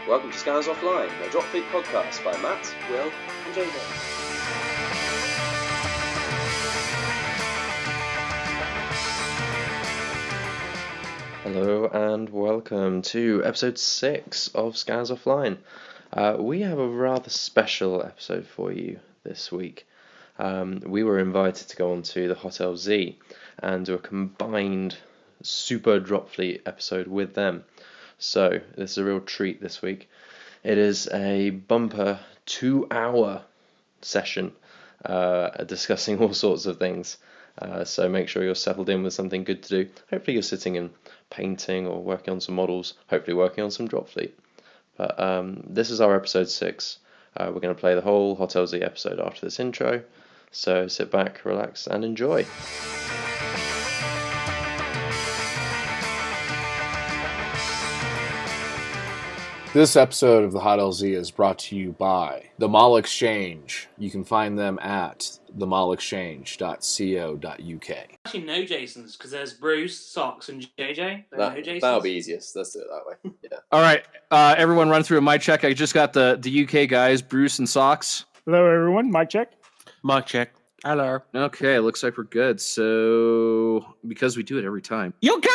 Welcome to Scans Offline, a Drop Fleet podcast by Matt, Will, and JJ. Hello and welcome to episode 6 of Scans Offline. We have a rather special episode for you this week. We were invited to go on to the Hotel Z and do a combined super Drop Fleet episode with them. So this is a real treat this week. It is a bumper 2-hour session discussing all sorts of things. So make sure you're settled in with something good to do. Hopefully you're sitting and painting or working on some models, hopefully working on some Drop Fleet. But this is our episode 6. We're going to play the whole Hotel Z episode after this intro. So sit back, relax, and enjoy. This episode of the Hot LZ is brought to you by the Mall Exchange. You can find them at themallexchange.co.uk. I actually know Jason's because there's Bruce, Socks, and JJ. That'll be easiest. Let's do it that way. Yeah. All right, everyone run through a mic check. I just got the UK guys, Bruce and Socks. Hello, everyone. Mic check. Mic check. Hello. Okay, looks like we're good. So, because we do it every time. UK!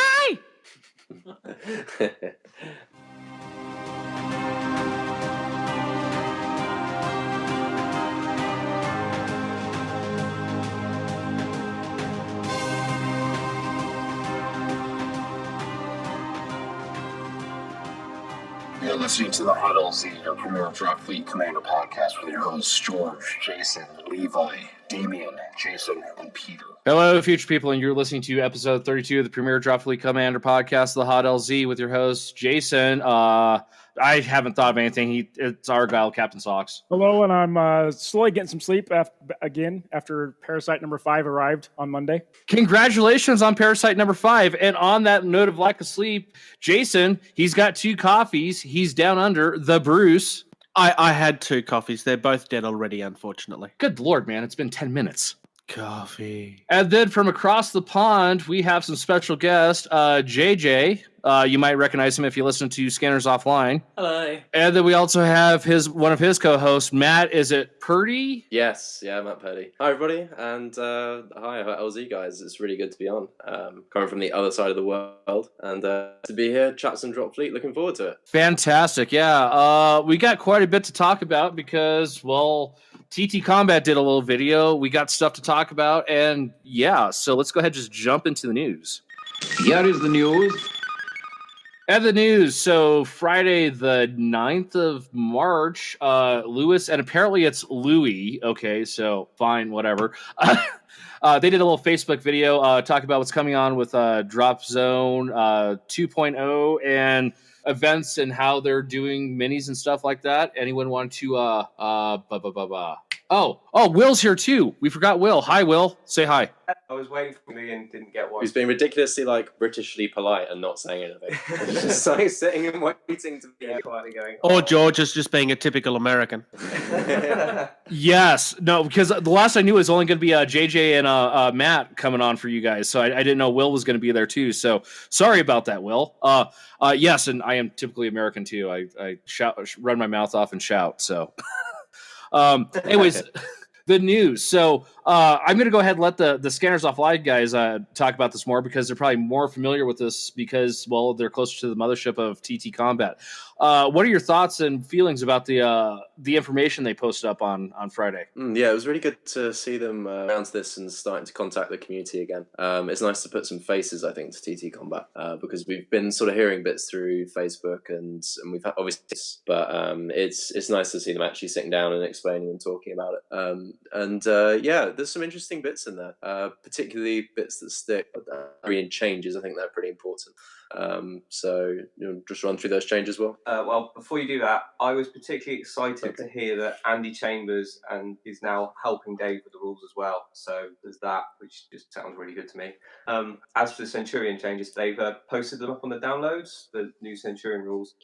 You're listening to the Hot LZ, your premier Drop Fleet Commander podcast with your hosts George, Jason, Levi, Damien, Jason, and Peter. Hello, future people, and you're listening to episode 32 of the premier Drop Fleet Commander podcast, the Hot LZ, with your host Jason. I haven't thought of anything. It's Argyle, Captain Socks. Hello, and I'm slowly getting some sleep after Parasite number 5 arrived on Monday. Congratulations on Parasite number 5. And on that note of lack of sleep, Jason, he's got 2 coffees. He's down under the Bruce. I had 2 coffees. They're both dead already, unfortunately. Good Lord, man. It's been 10 minutes. Coffee. And then from across the pond, we have some special guest, JJ. You might recognize him if you listen to Scanners Offline. Hello. And then we also have one of his co-hosts, Matt. Is it Purdy? Yes, Matt Purdy. Hi, everybody, and hi, LZ guys. It's really good to be on. Coming from the other side of the world, and to be here, chat some Drop Fleet. Looking forward to it. Fantastic, yeah. We got quite a bit to talk about because, well, TT Combat did a little video. We got stuff to talk about, and yeah, so let's go ahead and just jump into the news. Here is the news. And the news, so Friday the 9th of March, Lewis, and apparently it's Louis, okay, so fine, whatever. They did a little Facebook video talking about what's coming on with Drop Zone 2.0 and events and how they're doing minis and stuff like that. Anyone want to, Oh, Will's here too. We forgot Will. Hi, Will. Say hi. I was waiting for me and didn't get one. He's being ridiculously Britishly polite and not saying anything. Just sitting and waiting to be quietly going. Or George is just being a typical American. Yes. No, because the last I knew was only going to be JJ and Matt coming on for you guys. So I didn't know Will was going to be there too. So sorry about that, Will. Yes, and I am typically American too. I run my mouth off and shout. So anyways, the news. So I'm going to go ahead and let the Scanners Offline guys talk about this more because they're probably more familiar with this because, well, they're closer to the mothership of TT Combat. What are your thoughts and feelings about the information they posted up on Friday? Yeah, it was really good to see them around this and starting to contact the community again. It's nice to put some faces, I think, to TT Combat because we've been sort of hearing bits through Facebook and we've had obviously, but it's nice to see them actually sitting down and explaining and talking about it. Yeah, there's some interesting bits in there, particularly bits that stick. And changes, I think they're pretty important. So just run through those changes, Will. Well, before you do that, I was particularly excited to hear that Andy Chambers is now helping Dave with the rules as well. So there's that, which just sounds really good to me. As for the Centurion changes, they've posted them up on the downloads, the new Centurion rules.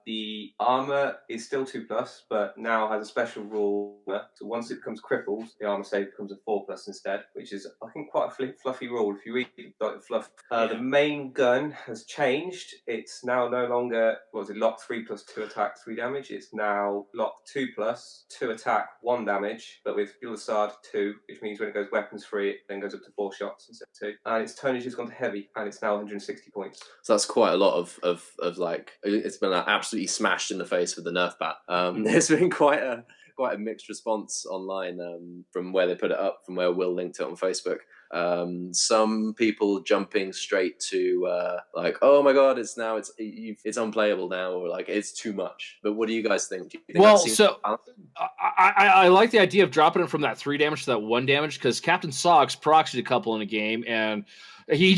The armor is still 2+, but now has a special rule. So once it becomes crippled, the armor save becomes a 4+ instead, which is, I think, quite a fluffy rule if you read like fluff. The main gun has changed. It's now no longer, lock 3+2 attack, 3 damage. It's now lock 2+2 attack, 1 damage, but with Gilsard 2, which means when it goes weapons free, it then goes up to 4 shots instead of 2. And its tonnage has gone to heavy, and it's now 160 points. So that's quite a lot of like, it's been absolutely smashed in the face with the Nerf bat. There's been quite a mixed response online from where they put it up, from where Will linked it on Facebook. Some people jumping straight to like, oh my god, it's unplayable now, or like it's too much. But what do you guys think? Do you think I like the idea of dropping it from that 3 damage to that 1 damage, because Captain Socks proxied a couple in a game, and he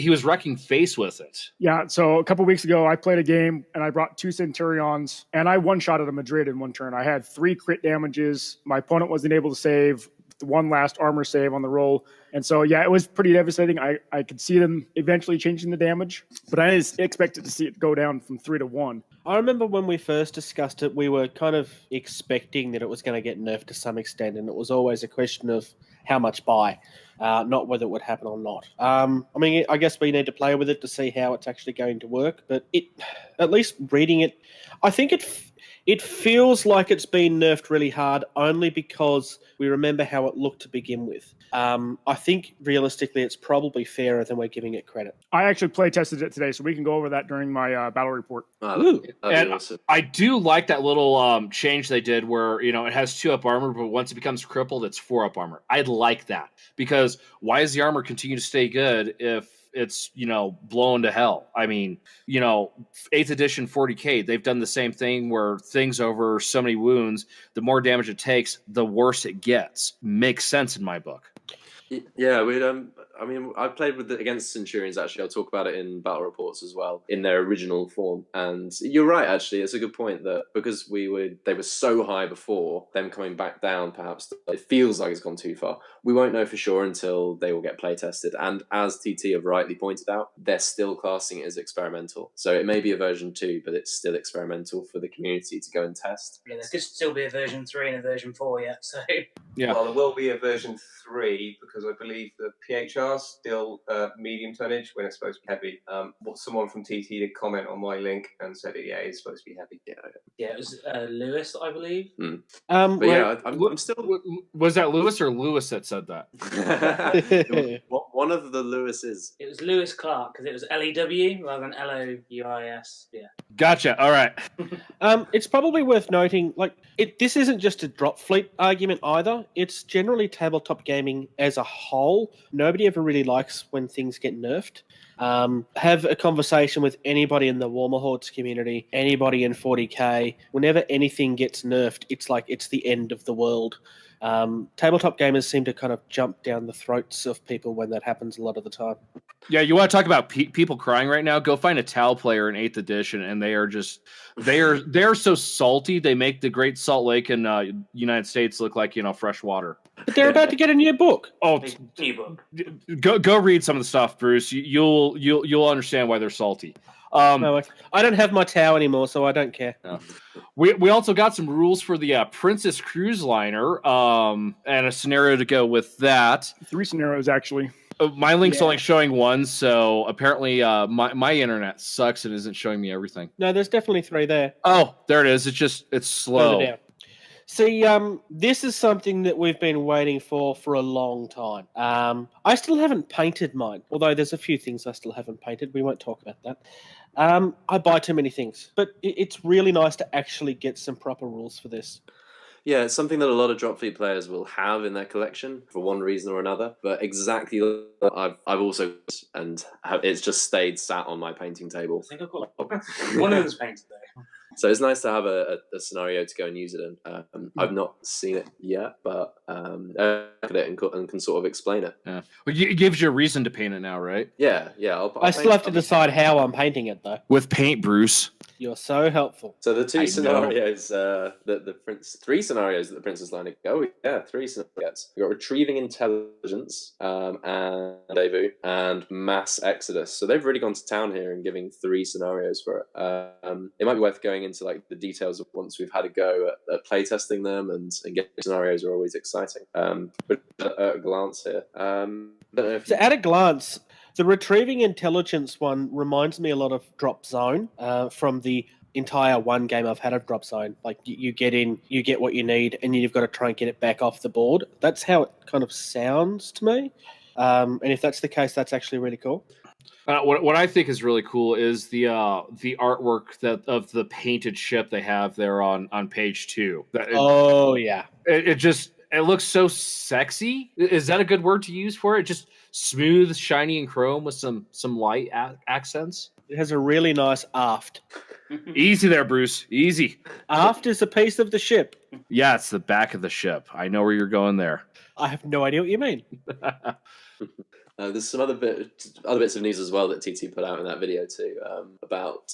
was wrecking face with it. Yeah, so a couple weeks ago, I played a game, and I brought 2 Centurions, and I one-shotted a Madrid in one turn. I had 3 crit damages. My opponent wasn't able to save the one last armor save on the roll. And so, yeah, it was pretty devastating. I could see them eventually changing the damage, but I expected to see it go down from 3 to 1. I remember when we first discussed it, we were kind of expecting that it was going to get nerfed to some extent, and it was always a question of how much by, not whether it would happen or not. I mean, I guess we need to play with it to see how it's actually going to work, but at least reading it, I think it feels like it's been nerfed really hard only because we remember how it looked to begin with. I think realistically it's probably fairer than we're giving it credit. I actually play tested it today, so we can go over that during my battle report. And awesome. I do like that little change they did where, it has 2 up armor, but once it becomes crippled, it's 4 up armor. I like that, because why does the armor continue to stay good if it's, blown to hell? I mean, 8th edition 40k, they've done the same thing where things over so many wounds, the more damage it takes, the worse it gets. Makes sense in my book. Yeah, I played against Centurions, actually. I'll talk about it in battle reports as well, in their original form. And you're right, actually. It's a good point that because they were so high before, them coming back down, perhaps it feels like it's gone too far. We won't know for sure until they will get play tested. And as TT have rightly pointed out, they're still classing it as experimental. So it may be a version 2, but it's still experimental for the community to go and test. Yeah, there could still be a version 3 and a version 4 yet. So yeah. Well, there will be a version 3 because I believe the PHR is still medium tonnage when it's supposed to be heavy. Someone from TT did comment on my link and said it's supposed to be heavy. Yeah, it was Lewis, I believe. But yeah, I'm still. Was that Lewis or Lewis that said that? One of the Lewises. It was Lewis Clark because it was LEW rather than LOUIS. Yeah. Gotcha. All right. It's probably worth noting, this isn't just a drop fleet argument either. It's generally tabletop gaming as a whole. Nobody ever really likes when things get nerfed. Have a conversation with anybody in the Warmer Hordes community, anybody in 40k. Whenever anything gets nerfed, it's like it's the end of the world. Tabletop gamers seem to kind of jump down the throats of people when that happens a lot of the time. Yeah, you want to talk about people crying right now? Go find a Tau player in 8th edition, and they are so salty. They make the Great Salt Lake in United States look like fresh water. But they're about to get a new book. Oh, New book. Go read some of the stuff, Bruce. You'll understand why they're salty. No, I don't have my Tau anymore, so I don't care. No. We also got some rules for the Princess Cruise Liner, and a scenario to go with that. 3 scenarios, actually. My link's only showing 1, so apparently my internet sucks and isn't showing me everything. No, there's definitely 3 there. Oh, there it is. It's slow. Further down. See, this is something that we've been waiting for a long time. I still haven't painted mine, although there's a few things I still haven't painted. We won't talk about that. I buy too many things, but it's really nice to actually get some proper rules for this. Yeah, it's something that a lot of drop fleet players will have in their collection for one reason or another. But exactly, I've also it's just stayed sat on my painting table. I think I've got one of them's painted though. So it's nice to have a scenario to go and use it in. I've not seen it yet, but look at it and can sort of explain it. Yeah, well, it gives you a reason to paint it now, right? Yeah. I still have to decide how I'm painting it, though. With paint, Bruce. You're so helpful. So the 2 scenarios, three scenarios that the Princess Line go. Yeah, 3 scenarios. We've got retrieving intelligence, and rendezvous, and mass exodus. So they've really gone to town here and giving 3 scenarios for it. It might be worth going into the details of once we've had a go at playtesting them and getting scenarios are always exciting. exciting. But at a glance here, don't know if So at a glance, the retrieving intelligence one reminds me a lot of Drop Zone from the entire one game I've had of Drop Zone. Like you get in, you get what you need, and you've got to try and get it back off the board. That's how it kind of sounds to me. And if that's the case, that's actually really cool. What I think is really cool is the artwork of the painted ship they have there on page 2. It looks so sexy. Is that a good word to use for it? Just smooth, shiny, and chrome with some light accents. It has a really nice aft. Easy there, Bruce. Easy. Aft is a piece of the ship. Yeah, it's the back of the ship. I know where you're going there. I have no idea what you mean. There's some other bits of news as well that TT put out in that video too, about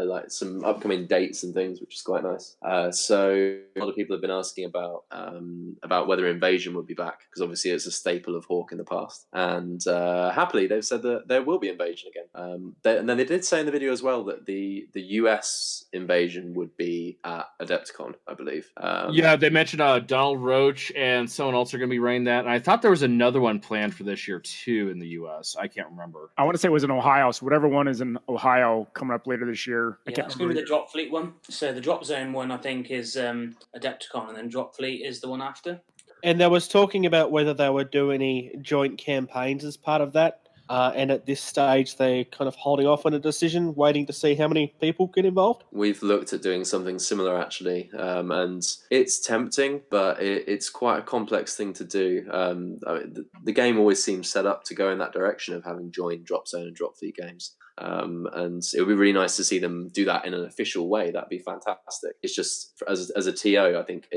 like some upcoming dates and things, which is quite nice. So a lot of people have been asking about whether Invasion would be back, because obviously it's a staple of Hawk in the past, and happily they've said that there will be Invasion again. And then they did say in the video as well that the US Invasion would be at Adepticon, I believe. Yeah, they mentioned Donald Roach and someone else are going to be running that, and I thought there was another one planned for this year too in the US. I can't remember. I want to say it was in Ohio, so whatever one is in Ohio coming up later this year. Yeah, it's going to be the Drop Fleet one. So the Drop Zone one, I think, is Adepticon, and then Drop Fleet is the one after. And there was talking about whether they would do any joint campaigns as part of that. And at this stage, they're kind of holding off on a decision, waiting to see how many people get involved. We've looked at doing something similar, actually, and it's tempting, but it's quite a complex thing to do. The game always seems set up to go in that direction of having joined Drop Zone and Drop Fleet games. And it would be really nice to see them do that in an official way. That'd be fantastic. It's just as a TO, I think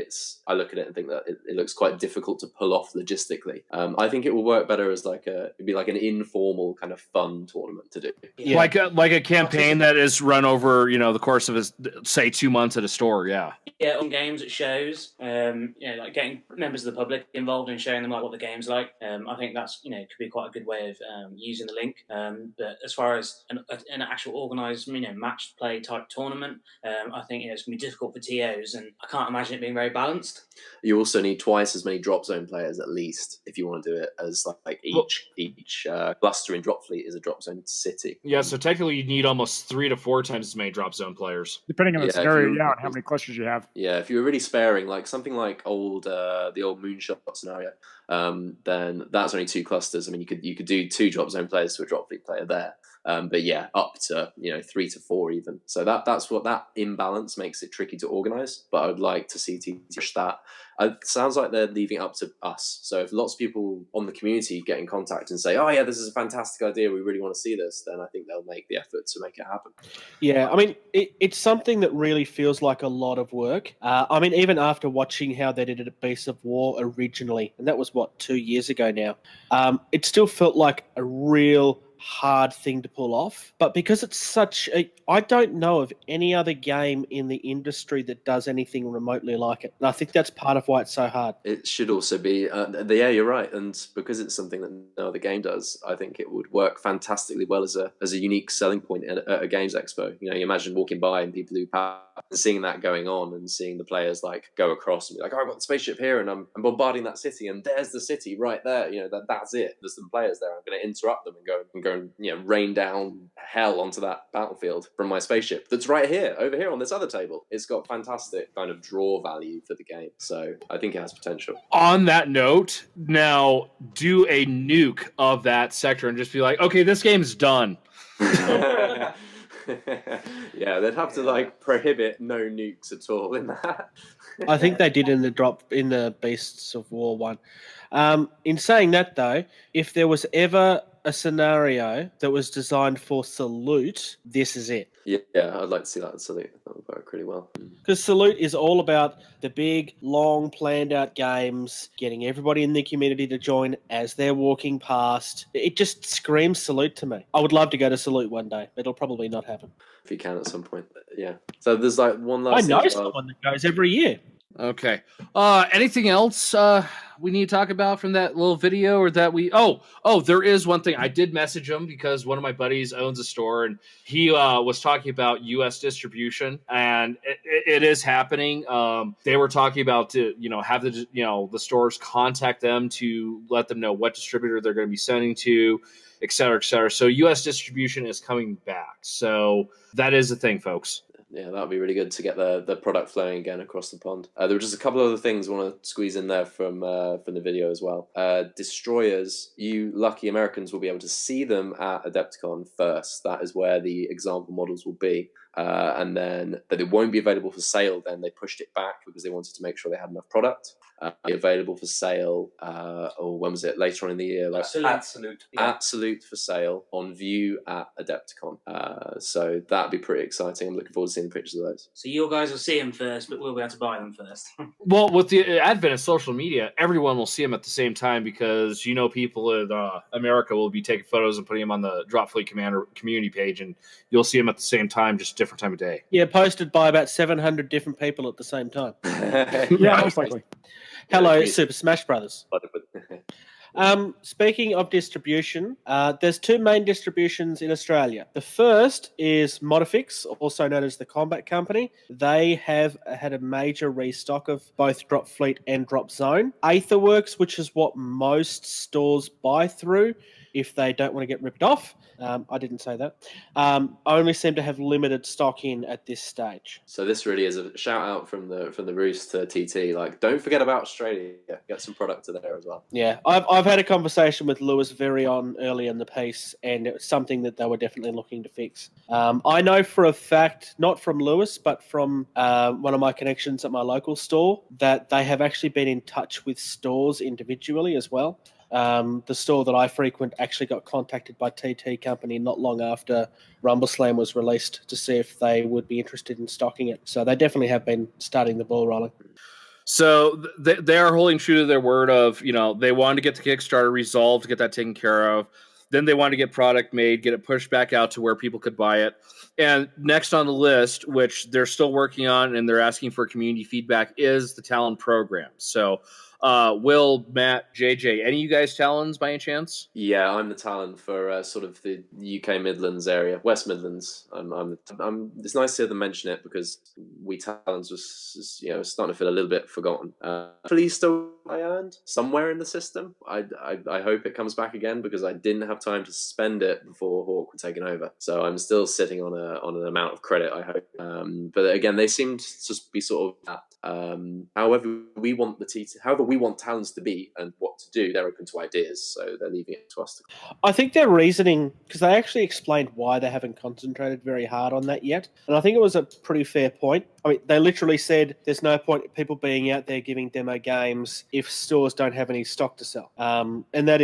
I look at it and think that it looks quite difficult to pull off logistically. I think it will work better as it'd be like an informal kind of fun tournament to do. Yeah. Like a campaign that is run over, the course of say 2 months at a store. Yeah. Yeah, on games at shows, like getting members of the public involved and showing them like what the game's like. I think that's could be quite a good way of using the link. But as far as an actual organised, match play type tournament, I think it's going to be difficult for TOs, and I can't imagine it being very balanced. You also need twice as many Drop Zone players at least if you want to do it as like each cluster in Drop Fleet is a Drop Zone city. Yeah, so technically you need almost 3 to 4 times as many Drop Zone players, depending on the scenario, and how many clusters you have. Yeah, if you were really sparing, like something like the old Moonshot scenario, then that's only 2 clusters. I mean, you could do 2 Drop Zone players to a Drop Fleet player there. But yeah, up to 3 to 4 even. So that's what that imbalance makes it tricky to organise. But I would like to see TT push that. It sounds like they're leaving it up to us. So if lots of people on the community get in contact and say, "Oh yeah, this is a fantastic idea. We really want to see this," then I think they'll make the effort to make it happen. Yeah, I mean, it's something that really feels like a lot of work. I mean, even after watching how they did it at Beasts of War originally, and that was 2 years ago now, it still felt like a real hard thing to pull off. But because it's I don't know of any other game in the industry that does anything remotely like it. And I think that's part of why it's so hard. It should also be, yeah, you're right. And because it's something that no other game does, I think it would work fantastically well as a unique selling point at a games expo. You imagine walking by and people who pass and seeing that going on and seeing the players like go across and be like, "Oh, I've got the spaceship here and I'm bombarding that city and there's the city right there. That's it. There's some players there. I'm going to interrupt them and go and rain down hell onto that battlefield from my spaceship that's right here, over here on this other table." It's got fantastic kind of draw value for the game. So I think it has potential. On that note, now do a nuke of that sector and just be like, okay, this game's done. Yeah, they'd have to prohibit no nukes at all in that. I think they did in the Beasts of War one. In saying that though, if there was ever a scenario that was designed for Salute, this is it. Yeah, I'd like to see that in Salute. That would work really well. Because Salute is all about the big, long, planned-out games, getting everybody in the community to join as they're walking past. It just screams Salute to me. I would love to go to Salute one day. It'll probably not happen. If you can at some point, yeah. So there's one last I know someone that goes every year. Okay. Anything else we need to talk about from that little video, or that we? Oh, there is one thing. I did message him because one of my buddies owns a store, and he was talking about U.S. distribution, and it is happening. They were talking about to have the stores contact them to let them know what distributor they're going to be sending to, et cetera, et cetera. So U.S. distribution is coming back. So that is the thing, folks. Yeah, that would be really good to get the product flowing again across the pond. There were just a couple other things I want to squeeze in there from the video as well. Destroyers, you lucky Americans will be able to see them at Adepticon first. That is where the example models will be. And then, but it won't be available for sale then. They pushed it back because they wanted to make sure they had enough product. Available for sale, or when was it? Later on in the year, like Absolute for sale on view at Adepticon. So that'd be pretty exciting. I'm looking forward to seeing the pictures of those. So you guys will see them first, but we'll be able to buy them first. Well, with the advent of social media, everyone will see them at the same time because people in America will be taking photos and putting them on the Drop Fleet Commander community page, and you'll see them at the same time, just different time of day. Yeah, posted by about 700 different people at the same time. Yeah, most likely. Hello, Super Smash Brothers. Speaking of distribution, there's two main distributions in Australia. The first is Modifix, also known as the Combat Company. They have had a major restock of both Drop Fleet and Drop Zone. Aetherworks, which is what most stores buy through if they don't want to get ripped off. I didn't say that. Only seem to have limited stock in at this stage. So this really is a shout out from the Roost to TT. Like, don't forget about Australia. Get some product to there as well. Yeah, I've had a conversation with Lewis very early in the piece, and it was something that they were definitely looking to fix. I know for a fact, not from Lewis, but from one of my connections at my local store, that they have actually been in touch with stores individually as well. The store that I frequent actually got contacted by TT Company not long after RumbleSlam was released to see if they would be interested in stocking it. So they definitely have been starting the ball rolling. So they are holding true to their word of, they wanted to get the Kickstarter resolved, to get that taken care of. Then they wanted to get product made, get it pushed back out to where people could buy it. And next on the list, which they're still working on and they're asking for community feedback, is the Talon program. So Will, Matt, JJ, any of you guys Talons by any chance? Yeah, I'm the Talon for sort of the UK Midlands area, West Midlands. It's nice to hear them mention it because we Talons was starting to feel a little bit forgotten. Please still I earned somewhere in the system. I hope it comes back again because I didn't have time to spend it before Hawk were taken over. So I'm still sitting on an amount of credit, I hope. But again, they seem to be sort of that. However we want Talons to be and what to do, they're open to ideas, so they're leaving it to us. I think their reasoning, because they actually explained why they haven't concentrated very hard on that yet, and I think it was a pretty fair point. I mean, they literally said there's no point in people being out there giving demo games if stores don't have any stock to sell, and that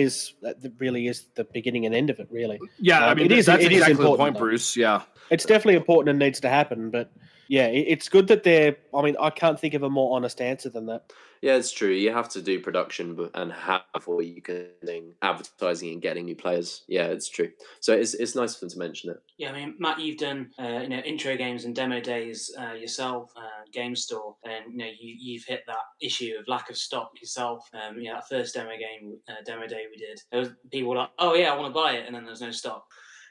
really is the beginning and end of it, really. Yeah, I mean, that's exactly the point, Bruce. Yeah, it's definitely important and needs to happen, but yeah, it's good that I can't think of a more honest answer than that. Yeah, it's true. You have to do production and have before you can advertising and getting new players. Yeah, it's true. So it's nice for them to mention it. Yeah, I mean, Matt, you've done intro games and demo days yourself, Game Store, and you've hit that issue of lack of stock yourself. That first demo day we did, there was people were like, "Oh yeah, I want to buy it," and then there's no stock.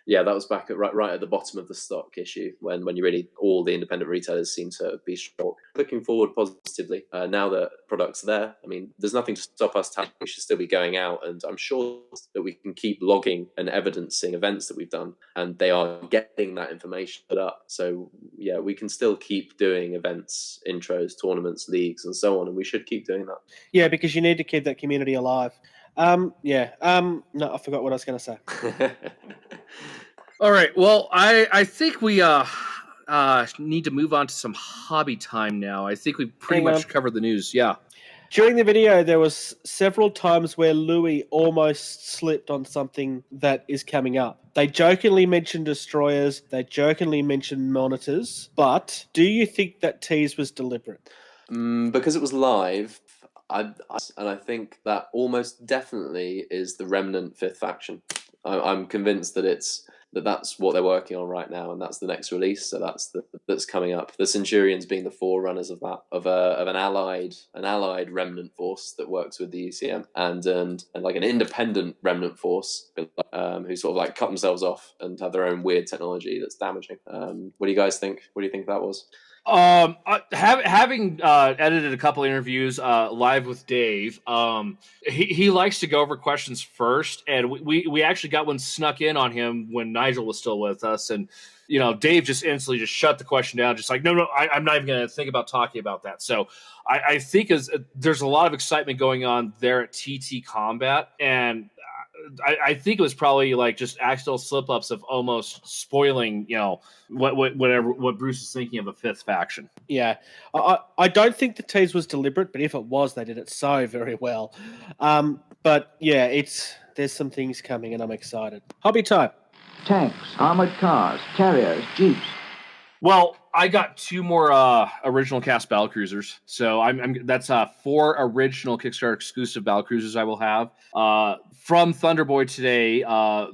Yeah, that was back at right at the bottom of the stock issue when you really all the independent retailers seem to be short. Looking forward positively now that product's there. I mean, there's nothing to stop us. We should still be going out, and I'm sure that we can keep logging and evidencing events that we've done, and they are getting that information put up. So yeah, we can still keep doing events, intros, tournaments, leagues, and so on, and we should keep doing that. Yeah, because you need to keep that community alive. No, I forgot what I was going to say. All right. Well, I think we need to move on to some hobby time now. I think we've pretty much covered the news. Yeah. During the video, there was several times where Louis almost slipped on something that is coming up. They jokingly mentioned destroyers. They jokingly mentioned monitors. But do you think that tease was deliberate? Because it was live, and I think that almost definitely is the Remnant 5th faction. I'm convinced that that's what they're working on right now, and that's the next release. So that's coming up. The Centurions being the forerunners of that, of an allied remnant force that works with the ECM, and like an independent remnant force who sort of like cut themselves off and have their own weird technology that's damaging. What do you guys think? What do you think that was? Having edited a couple interviews live with Dave, he likes to go over questions first, and we actually got one snuck in on him when Nigel was still with us, and Dave just instantly just shut the question down, just like no, I'm not even going to think about talking about that. So I think there's a lot of excitement going on there at TT Combat, and I think it was probably like just accidental slip ups of almost spoiling, what Bruce is thinking of a fifth faction. Yeah, I don't think the tease was deliberate, but if it was, they did it so very well. But yeah, there's some things coming, and I'm excited. Hobby time. Tanks, armored cars, carriers, jeeps. Well, I got 2 more original cast battlecruisers, so that's 4 original Kickstarter exclusive battlecruisers I will have. From Thunderboy today,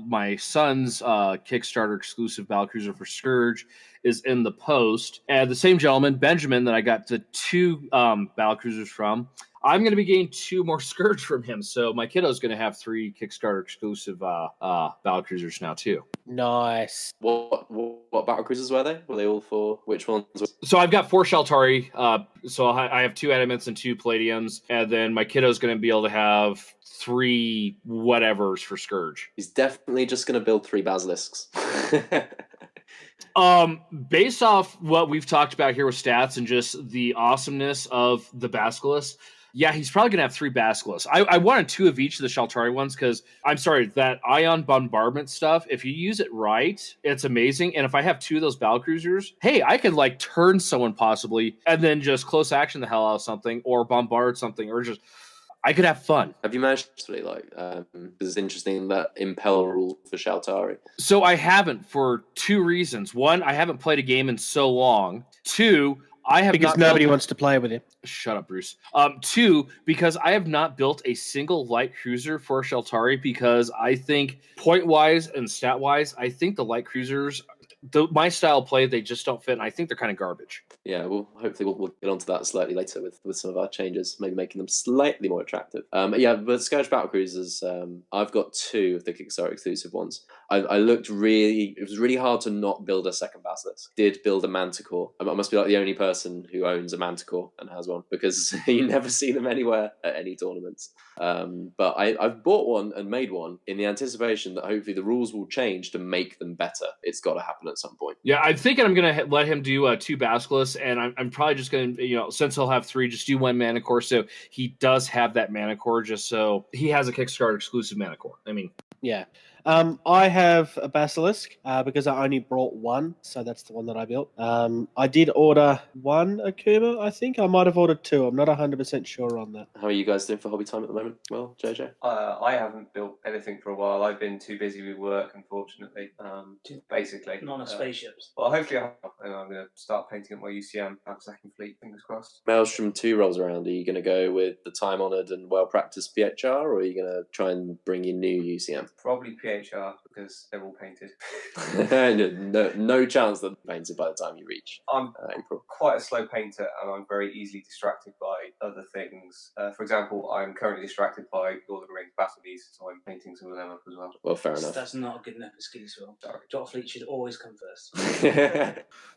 my son's Kickstarter exclusive battlecruiser for Scourge is in the post, and the same gentleman, Benjamin, that I got the 2 battlecruisers from, I'm going to be getting 2 more Scourge from him, so my kiddo's going to have 3 Kickstarter exclusive battlecruisers now too. Nice. What battlecruisers were they? Were they all for which ones? So I've got 4 Sheltari. So I have 2 Adamants and 2 Palladiums, and then my kiddo's going to be able to have 3 whatevers for Scourge. He's definitely just going to build 3 basilisks. Based off what we've talked about here with stats and just the awesomeness of the Basilisk, yeah, he's probably going to have 3 Basilisks. I wanted 2 of each of the Sheltari ones because, I'm sorry, that Ion Bombardment stuff, if you use it right, it's amazing. And if I have 2 of those battlecruisers, hey, I could like turn someone possibly and then just close action the hell out of something or bombard something or just... I could have fun. Have you managed to it's interesting that Impel rule for Sheltari? So I haven't for 2 reasons. 1, I haven't played a game in so long. 2, I have because nobody wants to play with him. Shut up, Bruce. 2, because I have not built a single light cruiser for Sheltari because I think point-wise and stat-wise, I think the light cruisers, my style of play, they just don't fit, and I think they're kind of garbage. Yeah, well, hopefully we'll get onto that slightly later with some of our changes, maybe making them slightly more attractive. But Scourge Battlecruisers, I've got 2 of the Kickstarter exclusive ones. I looked it was really hard to not build a second Basilisk. Did build a Manticore. I must be like the only person who owns a Manticore and has one because you never see them anywhere at any tournaments. But I've bought one and made one in the anticipation that hopefully the rules will change to make them better. It's got to happen at some point. Yeah, I'm thinking I'm going to let him do 2 Basilisks, and I'm probably just going to, since he'll have 3, just do 1 Manicore. So he does have that Manicore, just so he has a Kickstarter exclusive Manicore. I mean, yeah. I have a Basilisk because I only brought 1, so that's the one that I built. I did order 1 Akuma, I think. I might have ordered 2. I'm not 100% sure on that. How are you guys doing for hobby time at the moment? Well, JJ? I haven't built anything for a while. I've been too busy with work, unfortunately, basically. Not on spaceships. Well, hopefully I'm going to start painting up my UCM, have a second fleet, fingers crossed. Maelstrom 2 rolls around. Are you going to go with the time-honoured and well-practiced PHR, or are you going to try and bring in new UCM? Probably PHR, because they're all painted. no chance that they're painted by the time you reach April. Quite a slow painter, and I'm very easily distracted by other things. For example, I'm currently distracted by Lord of the Rings Battle Beasts, so I'm painting some of them up as well. Well, fair enough. That's not a good enough excuse, Will. Drop Fleet should always come first.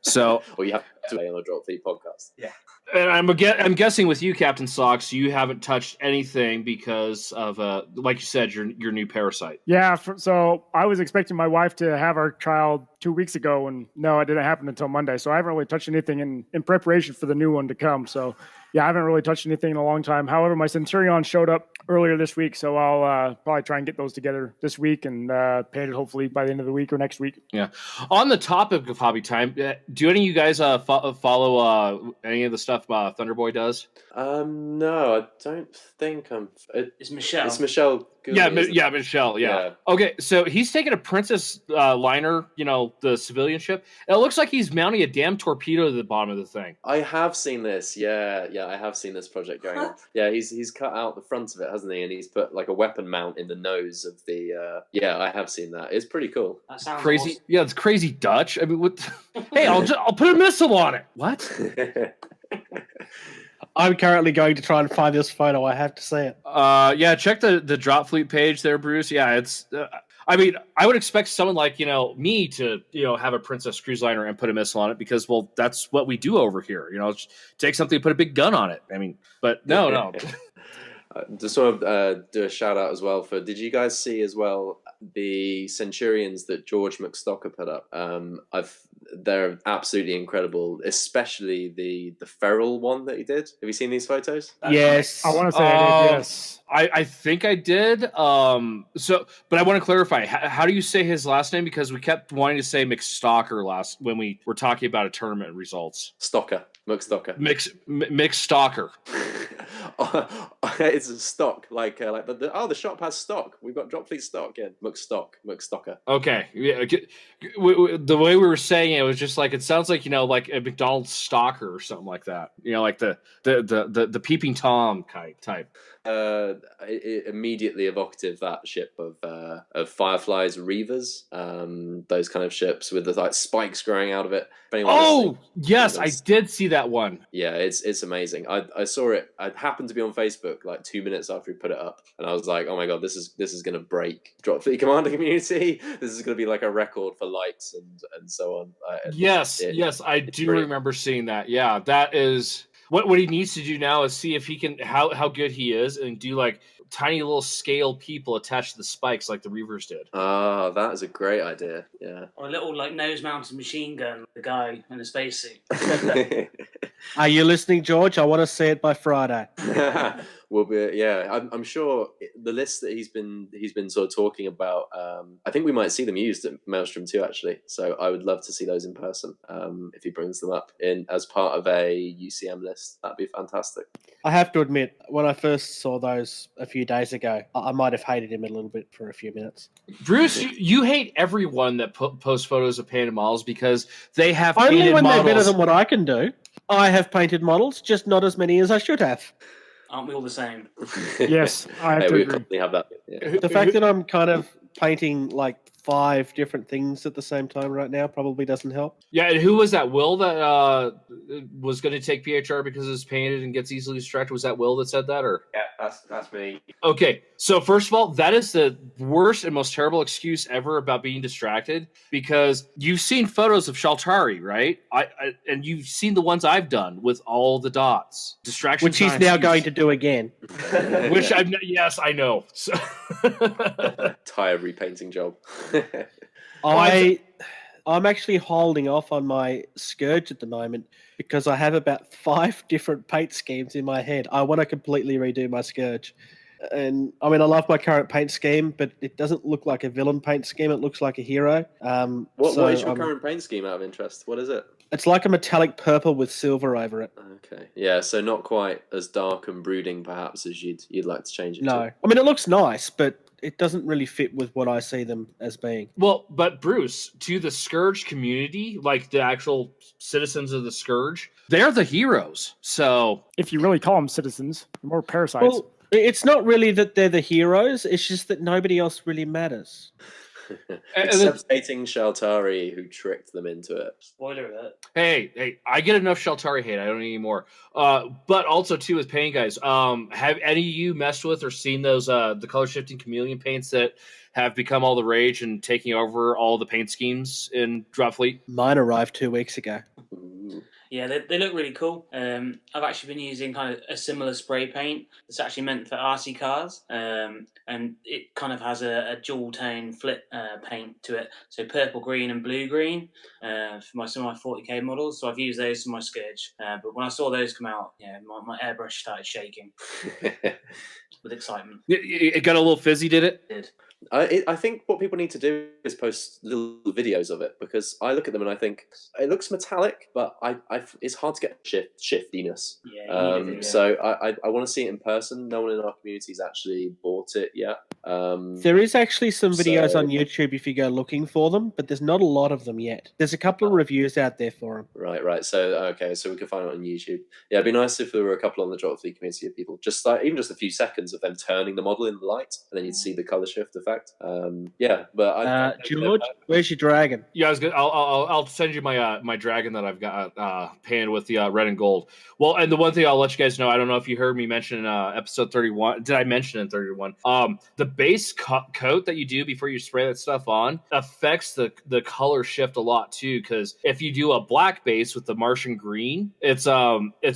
So, well, you have to play on the Drop Fleet podcast. Yeah. And I'm guessing with you, Captain Socks, you haven't touched anything because of, like you said, your new parasite. Yeah, so I was expecting my wife to have our child 2 weeks ago, and no, it didn't happen until Monday. So I haven't really touched anything in preparation for the new one to come. So yeah, I haven't really touched anything in a long time. However, my Centurion showed up earlier this week, so I'll probably try and get those together this week and paint it hopefully by the end of the week or next week. Yeah. On the topic of hobby time, do any of you guys follow any of the stuff Thunderboy does? No, I don't think I'm. It's Michelle. It's Michelle. Goodley, Michelle. Yeah. Okay, so he's taking a Princess liner, the civilian ship. And it looks like he's mounting a damn torpedo to the bottom of the thing. I have seen this. Yeah, I have seen this project going on. Yeah, he's cut out the front of it, hasn't he? And he's put like a weapon mount in the nose of the. Yeah, I have seen that. It's pretty cool. That sounds crazy. Awesome. Yeah, it's crazy Dutch. I mean, what? Hey, I'll put a missile on it. What? I'm currently going to try and find this photo. I have to see it. Yeah, check the Drop Fleet page there, Bruce. Yeah, it's. I mean, I would expect someone like, me to, have a Princess cruise liner and put a missile on it because, well, that's what we do over here. Take something and put a big gun on it. I mean, but no. Just want to do a shout out as well for. Did you guys see as well the Centurions that George McStocker put up? They're absolutely incredible, especially the feral one that he did. Have you seen these photos? Yes. I want to say I did, yes. I think I did. But I want to clarify. How do you say his last name? Because we kept wanting to say McStalker when we were talking about a tournament results. McStalker. McStalker. It's a stock, the shop has stock. We've got Drop Fleet stock in McStalker. Okay, yeah. The way we were saying it was just like it sounds like like a McDonald's stalker or something like that. Like the peeping Tom type. It immediately evocative that ship of Firefly's Reavers, those kind of ships with the spikes growing out of it. Oh yes, I did see that one. Yeah, it's amazing. I saw it. I happened to be on Facebook 2 minutes after we put it up, and I was like, oh my god, this is going to break Drop Fleet Commander community. This is going to be like a record for likes and so on. Yes, I do remember seeing that. Yeah, that is. What he needs to do now is see if he can how good he is and do tiny little scale people attached to the spikes like the Reavers did. Oh, that is a great idea. Yeah. Or a little nose mounted machine gun, the guy in a spacesuit. Are you listening, George? I want to see it by Friday. Will be, yeah. I'm sure the list that he's been sort of talking about. I think we might see them used at Maelstrom too, actually. So I would love to see those in person. If he brings them up as part of a UCM list, that'd be fantastic. I have to admit, when I first saw those a few days ago, I might have hated him a little bit for a few minutes. Bruce, you hate everyone that posts photos of painted models because they have only painted when models. They're better than what I can do. I have painted models, just not as many as I should have. Aren't we all the same? Yes, I have to we agree. probably have that. Yeah. The fact that I'm kind of painting 5 different things at the same time right now probably doesn't help. Yeah, and who was that? Will that was going to take PHR because it's painted and gets easily distracted? Was that Will that said that, or? Yeah, that's me. Okay, so first of all, that is the worst and most terrible excuse ever about being distracted because you've seen photos of Shaltari, right? And you've seen the ones I've done with all the dots. Distraction, which he's now going to do again. Which yes, I know. So Tire repainting job. I'm actually holding off on my Scourge at the moment because I have about 5 different paint schemes in my head. I want to completely redo my Scourge. And I love my current paint scheme, but it doesn't look like a villain paint scheme. It looks like a hero. What is your current paint scheme out of interest? What is it? It's like a metallic purple with silver over it. Okay. Yeah, so not quite as dark and brooding perhaps as you'd like to change it to. No. It looks nice, but it doesn't really fit with what I see them as being. Well, but Bruce, to the Scourge community, the actual citizens of the Scourge, they're the heroes. So if you really call them citizens, they're more parasites. Well, it's not really that they're the heroes. It's just that nobody else really matters. Except hating Shaltari, who tricked them into it. Spoiler alert. Hey, I get enough Shaltari hate. I don't need any more. But also, too, with paint, guys, have any of you messed with or seen those the color-shifting chameleon paints that have become all the rage and taking over all the paint schemes in Drop Fleet? Mine arrived 2 weeks ago. Ooh. Yeah, they look really cool. I've actually been using kind of a similar spray paint that's actually meant for RC cars, and it kind of has a dual tone flip paint to it, so purple green and blue green for some of my 40k models. So I've used those for my Scourge, but when I saw those come out, my airbrush started shaking with excitement. It got a little fizzy, did it? It did. I think what people need to do is post little videos of it because I look at them and I think it looks metallic, but it's hard to get shiftiness. Yeah, So I want to see it in person. No one in our community's actually bought it yet. There is actually some videos on YouTube if you go looking for them, but there's not a lot of them yet. There's a couple of reviews out there for them. Right. So we can find it on YouTube. Yeah, it'd be nice if there were a couple on the Drop Fleet community of people, even just a few seconds of them turning the model in the light, and then you'd see the color shift effect. effect. Yeah, but George, where's your dragon? Yeah, I was gonna. I'll send you my my dragon that I've got painted with the red and gold. Well, and the one thing I'll let you guys know, I don't know if you heard me mention episode 31. Did I mention in 31? The base coat that you do before you spray that stuff on affects the color shift a lot too. Because if you do a black base with the Martian green, it's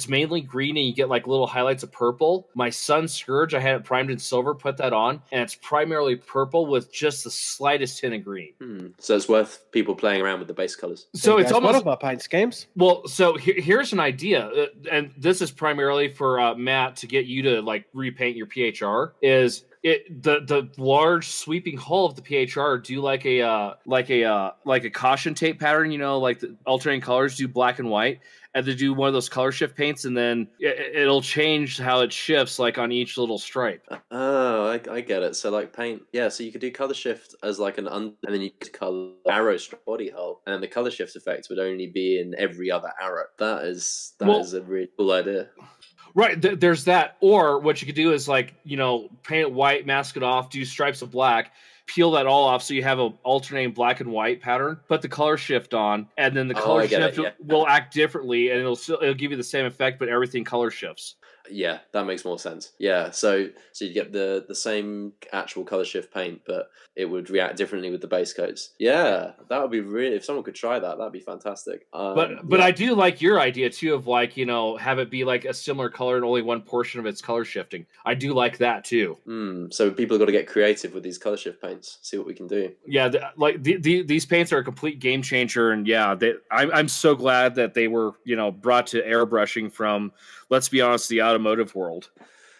mainly green and you get like little highlights of purple. My Sun Scourge, I had it primed in silver, put that on, and it's primarily purple with just the slightest hint of green. So it's worth people playing around with the base colors. So it's almost one of my paint schemes. Well, so here's an idea, and this is primarily for Matt to get you to like repaint your PHR. Is it the large sweeping hull of the PHR do like a caution tape pattern? You know, like the alternating colors, do black and white, and they do one of those color shift paints, and then it'll change how it shifts like on each little stripe. Oh, I get it. So like paint, yeah. So you could do color shift as like and then you could color arrow body hull, and then the color shift effect would only be in every other arrow. That is a really cool idea. Right, there's that. Or what you could do is like, you know, paint it white, mask it off, do stripes of black, peel that all off so you have an alternating black and white pattern, put the color shift on, and then the color shift will act differently, and it'll give you the same effect, but everything color shifts. Yeah, that makes more sense. Yeah, so you get the same actual color shift paint, but it would react differently with the base coats. Yeah, that would be really, if someone could try that, that'd be fantastic. But I do like your idea too of like, you know, have it be like a similar color and only one portion of its color shifting. I do like that too. So people have got to get creative with these color shift paints. See what we can do. Yeah, these paints are a complete game changer, and yeah, I'm so glad that they were, you know, brought to airbrushing from, let's be honest, the automotive world.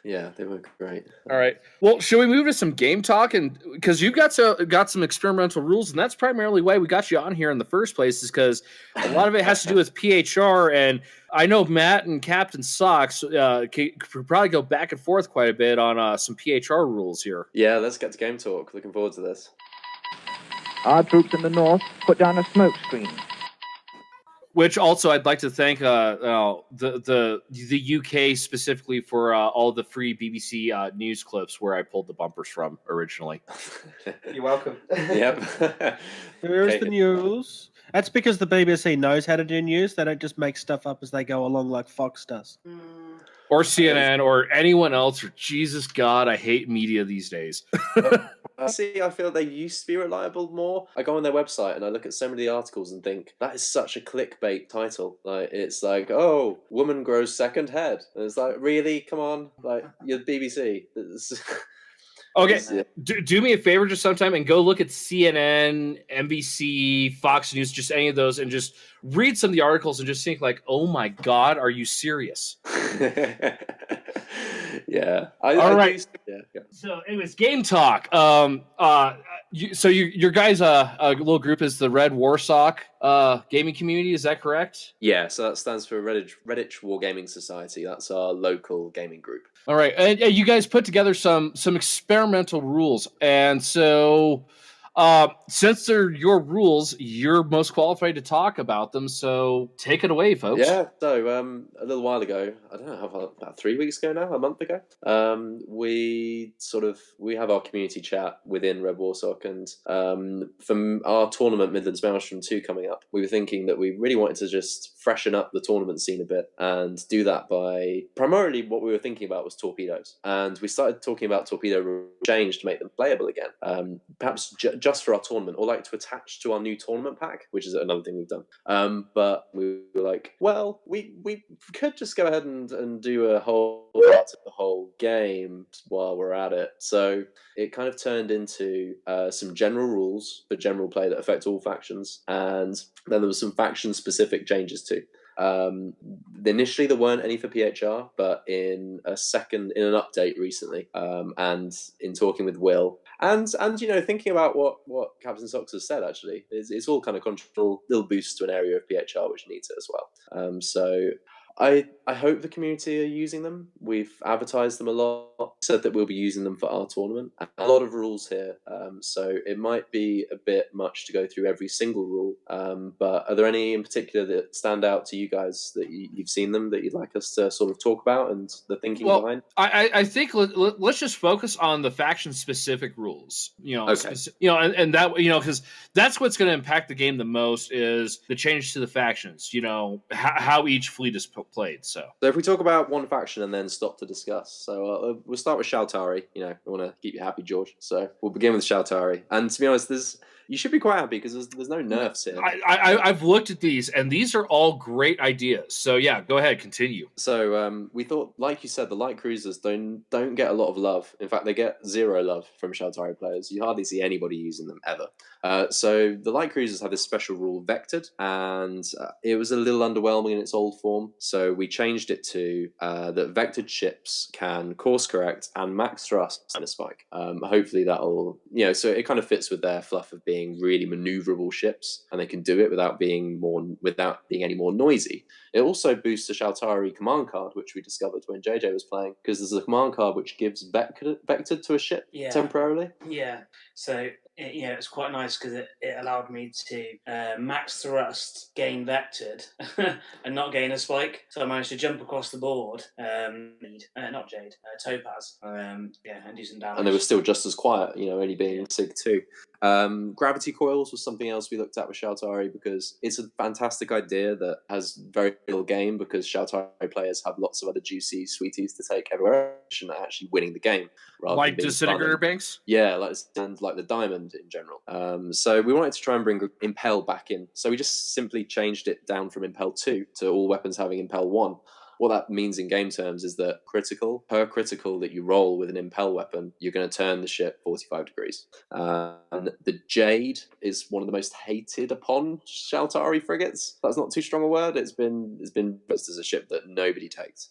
Yeah, they were great. All right. Well, should we move to some game talk? And because you've got some experimental rules, and that's primarily why we got you on here in the first place, is because a lot of it has to do with PHR. And I know Matt and Captain Socks could probably go back and forth quite a bit on some PHR rules here. Yeah, let's get to game talk. Looking forward to this. Our troops in the north put down a smoke screen. Which also I'd like to thank the UK specifically for all the free BBC news clips where I pulled the bumpers from originally. You're welcome. Yep. There's the news. That's because the BBC knows how to do news. They don't just make stuff up as they go along like Fox does. Or CNN or anyone else. Or Jesus God, I hate media these days. See, I feel they used to be reliable more. I go on their website and I look at so many articles and think, that is such a clickbait title. Like, it's like, oh, woman grows second head. And it's like, really? Come on. Like, you're the BBC. Okay, do me a favor just sometime and go look at CNN, NBC, Fox News, just any of those, and just read some of the articles and just think like, oh my God, are you serious? Yeah. All right. So, anyways, game talk. Your guys' a little group is the RedWarSoc gaming community. Is that correct? Yeah. So that stands for Redditch Wargaming Society. That's our local gaming group. All right, and you guys put together some experimental rules, and so since they're your rules, you're most qualified to talk about them. So take it away, folks. Yeah. So a little while ago, I don't know, about 3 weeks ago now, a month ago, we have our community chat within RedWarSoc, and from our tournament Midlands Maelstrom 2 coming up, we were thinking that we really wanted to just freshen up the tournament scene a bit, and do that by primarily what we were thinking about was torpedoes, and we started talking about torpedo change to make them playable again. Perhaps just for our tournament, or like to attach to our new tournament pack, which is another thing we've done. But we were like, well, we could just go ahead and do a whole part of the whole game while we're at it. So it kind of turned into some general rules for general play that affect all factions, and then there was some faction specific changes too. Initially there weren't any for PHR, but in an update recently, and in talking with Will, and you know, thinking about what Captain Socks has said, actually, it's all kind of controversial, little boost to an area of PHR which needs it as well. So I hope the community are using them. We've advertised them a lot, said that we'll be using them for our tournament. A lot of rules here, so it might be a bit much to go through every single rule. But are there any in particular that stand out to you guys that you've seen them that you'd like us to sort of talk about and the thinking behind? I think let's just focus on the faction specific rules. Okay. And that because that's what's going to impact the game the most is the change to the factions. How each fleet is played. So if we talk about one faction and then stop to discuss, so we'll start with Shaltari. I want to keep you happy, George. So we'll begin with Shaltari. And to be honest, you should be quite happy because there's no nerfs here. I've looked at these, and these are all great ideas. So yeah, go ahead, continue. So we thought, like you said, the light cruisers don't get a lot of love. In fact, they get zero love from Shaltari players. You hardly see anybody using them ever. So the light cruisers have this special rule, vectored, and it was a little underwhelming in its old form. So we changed it to that vectored ships can course correct and max thrust and a spike. Hopefully that'll so it kind of fits with their fluff of being really maneuverable ships, and they can do it without being any more noisy. It also boosts the Shaltari command card, which we discovered when JJ was playing, because there's a command card which gives vectored to a ship temporarily. Yeah. So it's quite nice because it allowed me to max thrust, gain vectored, and not gain a spike. So I managed to jump across the board. Not Jade, Topaz. And do some damage. And they were still just as quiet, only being Sig 2. Gravity coils was something else we looked at with Shaltari because it's a fantastic idea that has very little game because Shaltari players have lots of other juicy sweeties to take everywhere and actually winning the game. Like disintegrator banks? Yeah, like the diamond in general. So we wanted to try and bring Impel back in. So we just simply changed it down from Impel 2 to all weapons having Impel 1. What that means in game terms is that per critical that you roll with an impel weapon, you're going to turn the ship 45 degrees. And the Jade is one of the most hated upon Shaltari frigates. That's not too strong a word. It's been posted as a ship that nobody takes.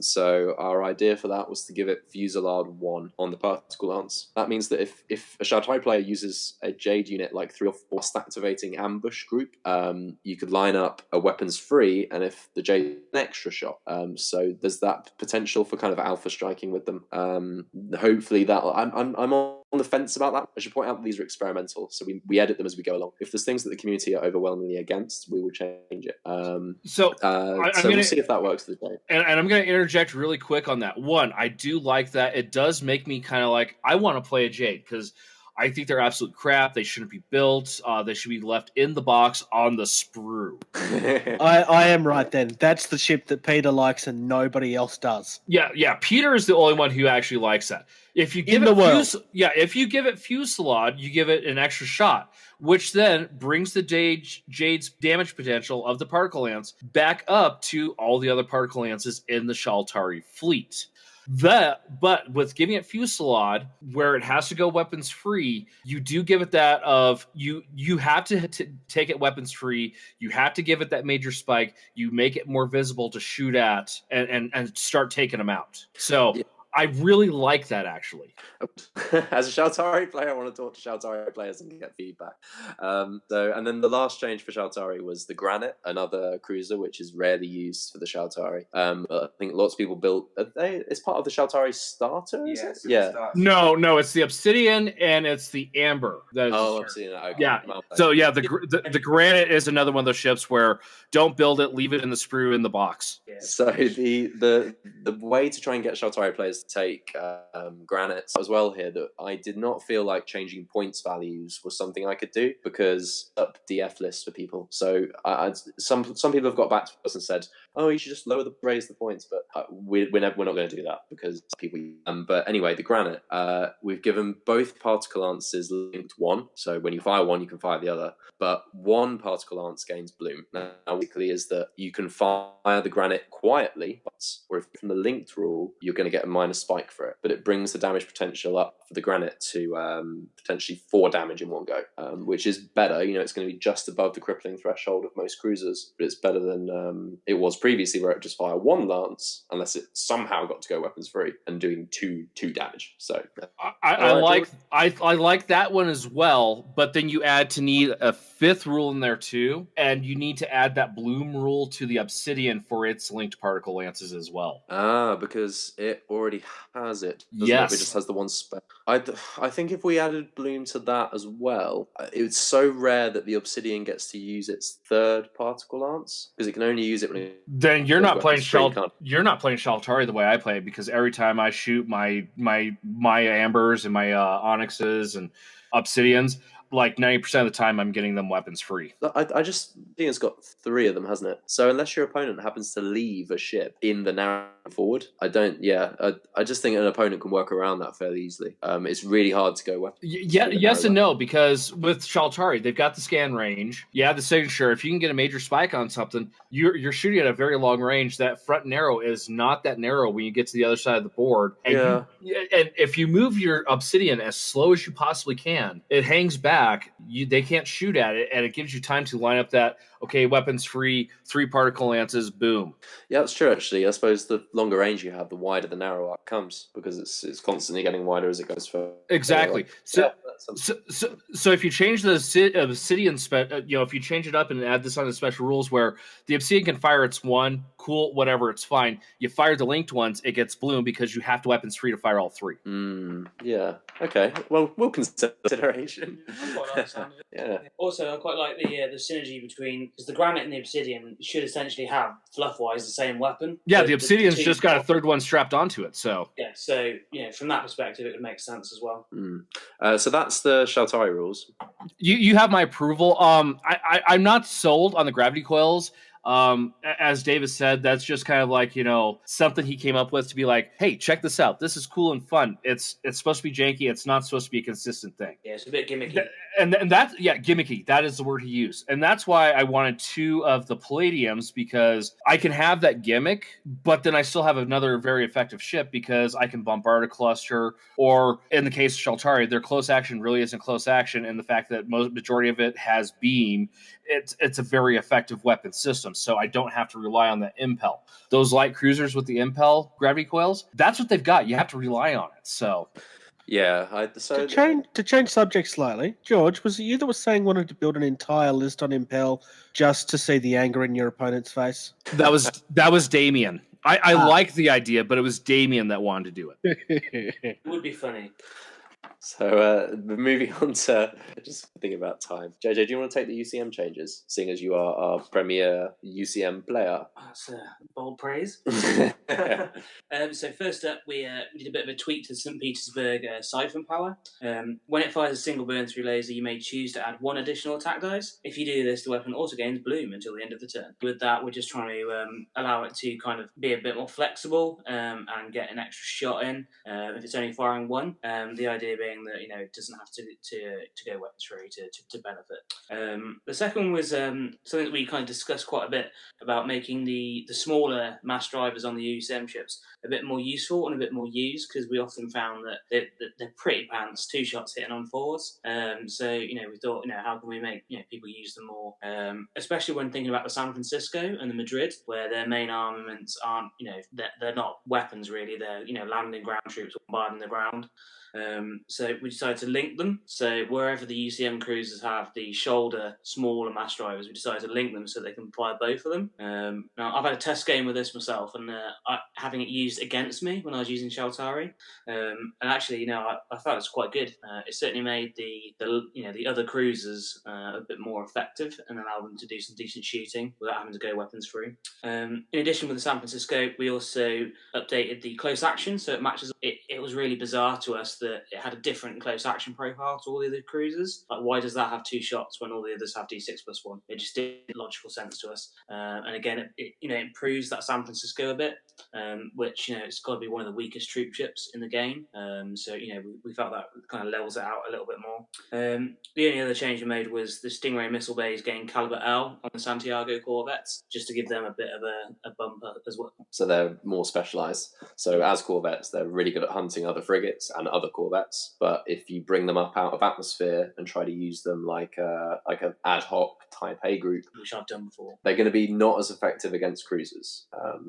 So our idea for that was to give it Fusillade 1 on the particle lance. That means that if a Shaltari player uses a Jade unit like 3 or 4 activating ambush group, you could line up a weapons free, and if the Jade an extra shot. So there's that potential for kind of alpha striking with them. Hopefully that I'm on the fence about that. I should point out that these are experimental, so we edit them as we go along. If there's things that the community are overwhelmingly against, we will change it. We'll see if that works for the day. And I'm going to interject really quick on that. One, I do like that. It does make me kind of like, I want to play a Jade because I think they're absolute crap. They shouldn't be built. They should be left in the box on the sprue. I am right then. That's the ship that Peter likes and nobody else does. Yeah. Peter is the only one who actually likes that. If you give if you give it Fusillade, you give it an extra shot, which then brings the Jade's damage potential of the particle lance back up to all the other particle lances in the Shaltari fleet. But with giving it Fusillade, where it has to go weapons free, you do give it that of you have to take it weapons free. You have to give it that major spike. You make it more visible to shoot at and start taking them out. So. Yeah. I really like that, actually. As a Shaltari player, I want to talk to Shaltari players and get feedback. And then the last change for Shaltari was the Granite, another cruiser which is rarely used for the Shaltari. I think lots of people built. It's part of the Shaltari starter. No, it's the Obsidian and it's the Amber. Obsidian. Okay. Yeah. So yeah, the Granite is another one of those ships where don't build it, leave it in the sprue in the box. Yeah. So the way to try and get Shaltari players to take Granite as well here, that I did not feel like changing points values was something I could do because up DF lists for people. So some people have got back to us and said, "Oh, you should just raise the points," but we're not going to do that because people. But anyway, the Granite, we've given both particle lances linked 1. So when you fire one, you can fire the other. But one particle lance gains bloom. Now, basically, is that you can fire the Granite quietly, or if from the linked rule, you're going to get a minus spike for it, but it brings the damage potential up for the granite to potentially 4 damage in one go, which is better. It's going to be just above the crippling threshold of most cruisers, but it's better than it was previously, where it just fire 1 lance unless it somehow got to go weapons free and doing 2 damage. So I like that one as well, but then you add to need a 5th rule in there too, and you need to add that bloom rule to the obsidian for its linked particle lances as well. Because it already has it. Yes. It just has the one spell. I think if we added bloom to that as well, it's so rare that the obsidian gets to use its 3rd particle lance, because it can only use it when then you're not playing you're not playing Shaltari the way I play, because every time I shoot my ambers and my onyxes and obsidians, like 90% of the time I'm getting them weapons free. I just think it's got 3 of them, hasn't it? So unless your opponent happens to leave a ship in the narrow forward, I just think an opponent can work around that fairly easily. It's really hard to go weapons. Yes and no, because with Shaltari, they've got the scan range. You have the signature. If you can get a major spike on something, you're shooting at a very long range. That front narrow is not that narrow when you get to the other side of the board. And and if you move your obsidian as slow as you possibly can, it hangs back. They can't shoot at it, and it gives you time to line up that weapons free 3 particle lances, boom. Yeah, that's true. Actually, I suppose the longer range you have, the wider the narrow arc comes, because it's constantly getting wider as it goes further. Exactly. So if you change the obsidian if you change it up and add this on the special rules where the obsidian can fire its 1, cool, whatever, it's fine. You fire the linked ones, it gets bloom because you have to weapons free to fire all 3. Yeah. Okay. Well, we'll consider consideration. Yeah. Also, I quite like the synergy between, because the granite and the obsidian should essentially have fluff-wise the same weapon. Yeah, the obsidian's just got a 3rd one strapped onto it. So yeah, so from that perspective, it would make sense as well. So that's the Shaltari rules. You have my approval. I'm not sold on the gravity coils. As Davis said, that's just kind of like, something he came up with to be like, hey, check this out. This is cool and fun. It's supposed to be janky. It's not supposed to be a consistent thing. Yeah, it's a bit gimmicky. And that's, gimmicky. That is the word he used. And that's why I wanted 2 of the Palladiums, because I can have that gimmick, but then I still have another very effective ship because I can bombard a cluster, or in the case of Shaltari, their close action really isn't close action. And the fact that majority of it has beam, it's a very effective weapon system. So I don't have to rely on the impel. Those light cruisers with the impel gravity coils, that's what they've got. You have to rely on it. So yeah, to change subject slightly, George, was it you that was saying wanted to build an entire list on impel just to see the anger in your opponent's face? That was Damien. I like the idea, but it was Damien that wanted to do it. It would be funny. So moving on to just thinking about time. JJ, do you want to take the UCM changes, seeing as you are our premier UCM player? That's bold praise. So first up, we did a bit of a tweak to the St. Petersburg siphon power. When it fires a single burn through laser, you may choose to add 1 additional attack dice. If you do this, the weapon also gains bloom until the end of the turn. With that, we're just trying to allow it to kind of be a bit more flexible and get an extra shot in if it's only firing 1. The idea being that it doesn't have to go weapons free to benefit. The second one was something that we kind of discussed quite a bit about making the smaller mass drivers on the UCM ships a bit more useful and a bit more used, because we often found that they're pretty pants, 2 shots hitting on 4s. So we thought, how can we make people use them more, especially when thinking about the San Francisco and the Madrid, where their main armaments aren't they're not weapons really, they're landing ground troops bombarding the ground. So we decided to link them. So wherever the UCM cruisers have the shoulder smaller mass drivers, we decided to link them so they can fire both of them. Now I've had a test game with this myself, and having it used against me when I was using Shaltari, and actually I thought it was quite good. It certainly made the other cruisers a bit more effective and allowed them to do some decent shooting without having to go weapons free. In addition, with the San Francisco, we also updated the close action so it matches. It was really bizarre to us that it had had a different close action profile to all the other cruisers. Like, why does that have 2 shots when all the others have D6+1? It just didn't logical sense to us. And again, it improves that San Francisco a bit, which it's got to be one of the weakest troop ships in the game. So we felt that kind of levels it out a little bit more. The only other change we made was the Stingray missile bays getting caliber L on the Santiago corvettes, just to give them a bit of a bumper as well. So they're more specialised. So as corvettes, they're really good at hunting other frigates and other corvettes. But if you bring them up out of atmosphere and try to use them like an ad hoc Type A group, which I've done before, they're going to be not as effective against cruisers.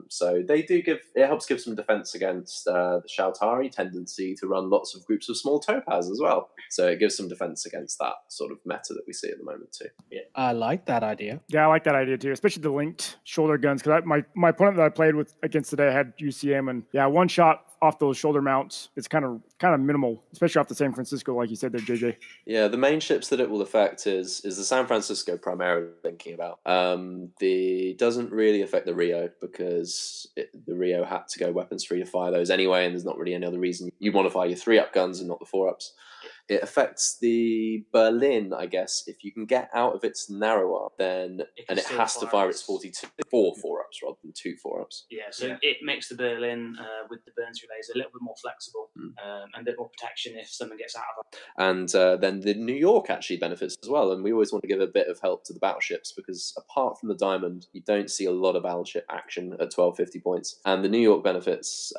So they do it helps give some defence against the Shaltari tendency to run lots of groups of small topaz as well. So it gives some defence against that sort of meta that we see at the moment too. Yeah, I like that idea. Yeah, I like that idea too, especially the linked shoulder guns. Because my opponent that I played with against today had UCM, and yeah, one shot off those shoulder mounts, it's kind of minimal, especially off the San Francisco, like you said there, JJ. Yeah, the main ships that it will affect is the San Francisco primarily thinking about. The doesn't really affect the Rio because the Rio had to go weapons free to fire those anyway, and there's not really any other reason you want to fire your 3-up guns and not the 4-ups. It affects the Berlin, I guess. If you can get out of its narrower, then it has to fire its 42 4-ups rather than 2 4-ups. Yeah, so it makes the Berlin with the Burns relays a little bit more flexible and a bit more protection if someone gets out of it. And then the New York actually benefits as well. And we always want to give a bit of help to the battleships because apart from the Diamond, you don't see a lot of battleship action at 1250 points. And the New York benefits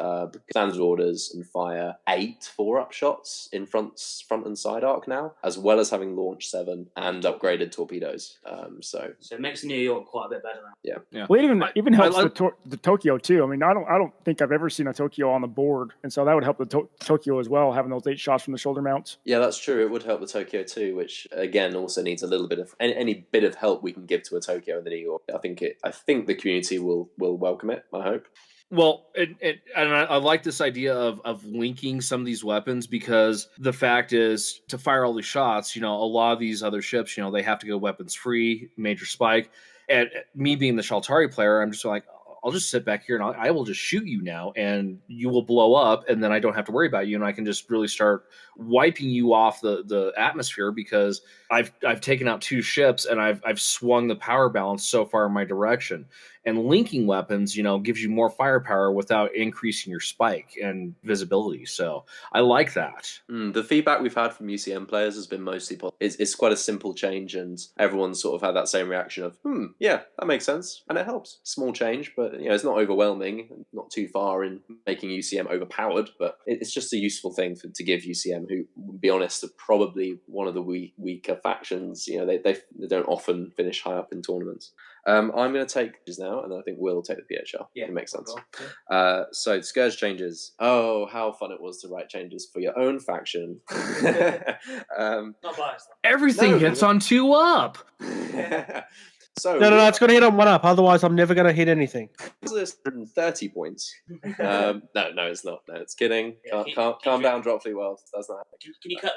standard orders and fire 8 4-up shots in front and side arc now, as well as having launched 7 and upgraded torpedoes. So it makes New York quite a bit better now. Yeah. Well, it even helps the Tokyo too. I mean, I don't think I've ever seen a Tokyo on the board, and so that would help the Tokyo as well, having those 8 shots from the shoulder mounts. Yeah, that's true. It would help the Tokyo too, which again also needs a little bit of any bit of help we can give to a Tokyo in the New York. I think the community will welcome it. I hope. Well, and I like this idea of linking some of these weapons because the fact is to fire all these shots, a lot of these other ships, they have to go weapons free, major spike. And me being the Shaltari player, I'm just like, I'll just sit back here and I will just shoot you now and you will blow up and then I don't have to worry about you and I can just really start wiping you off the atmosphere because I've taken out 2 ships and I've swung the power balance so far in my direction. And linking weapons, gives you more firepower without increasing your spike and visibility. So I like that. The feedback we've had from UCM players has been mostly positive. It's quite a simple change, and everyone's sort of had that same reaction of, yeah, that makes sense, and it helps. Small change, but it's not overwhelming, not too far in making UCM overpowered, but it's just a useful thing to give UCM, who, to be honest, are probably one of the weaker factions. They don't often finish high up in tournaments. I'm going to take this now, and I think Will take the PHL. Yeah, it makes sense. Yeah. So Scourge changes. Oh, how fun it was to write changes for your own faction. Not biased. Everything hits on 2 up. So No, it's going to hit on 1 up. Otherwise, I'm never going to hit anything. 30 points. No, it's not. No, it's kidding. Yeah, Calm down, Dropfleet World. That's not happening. Can you cut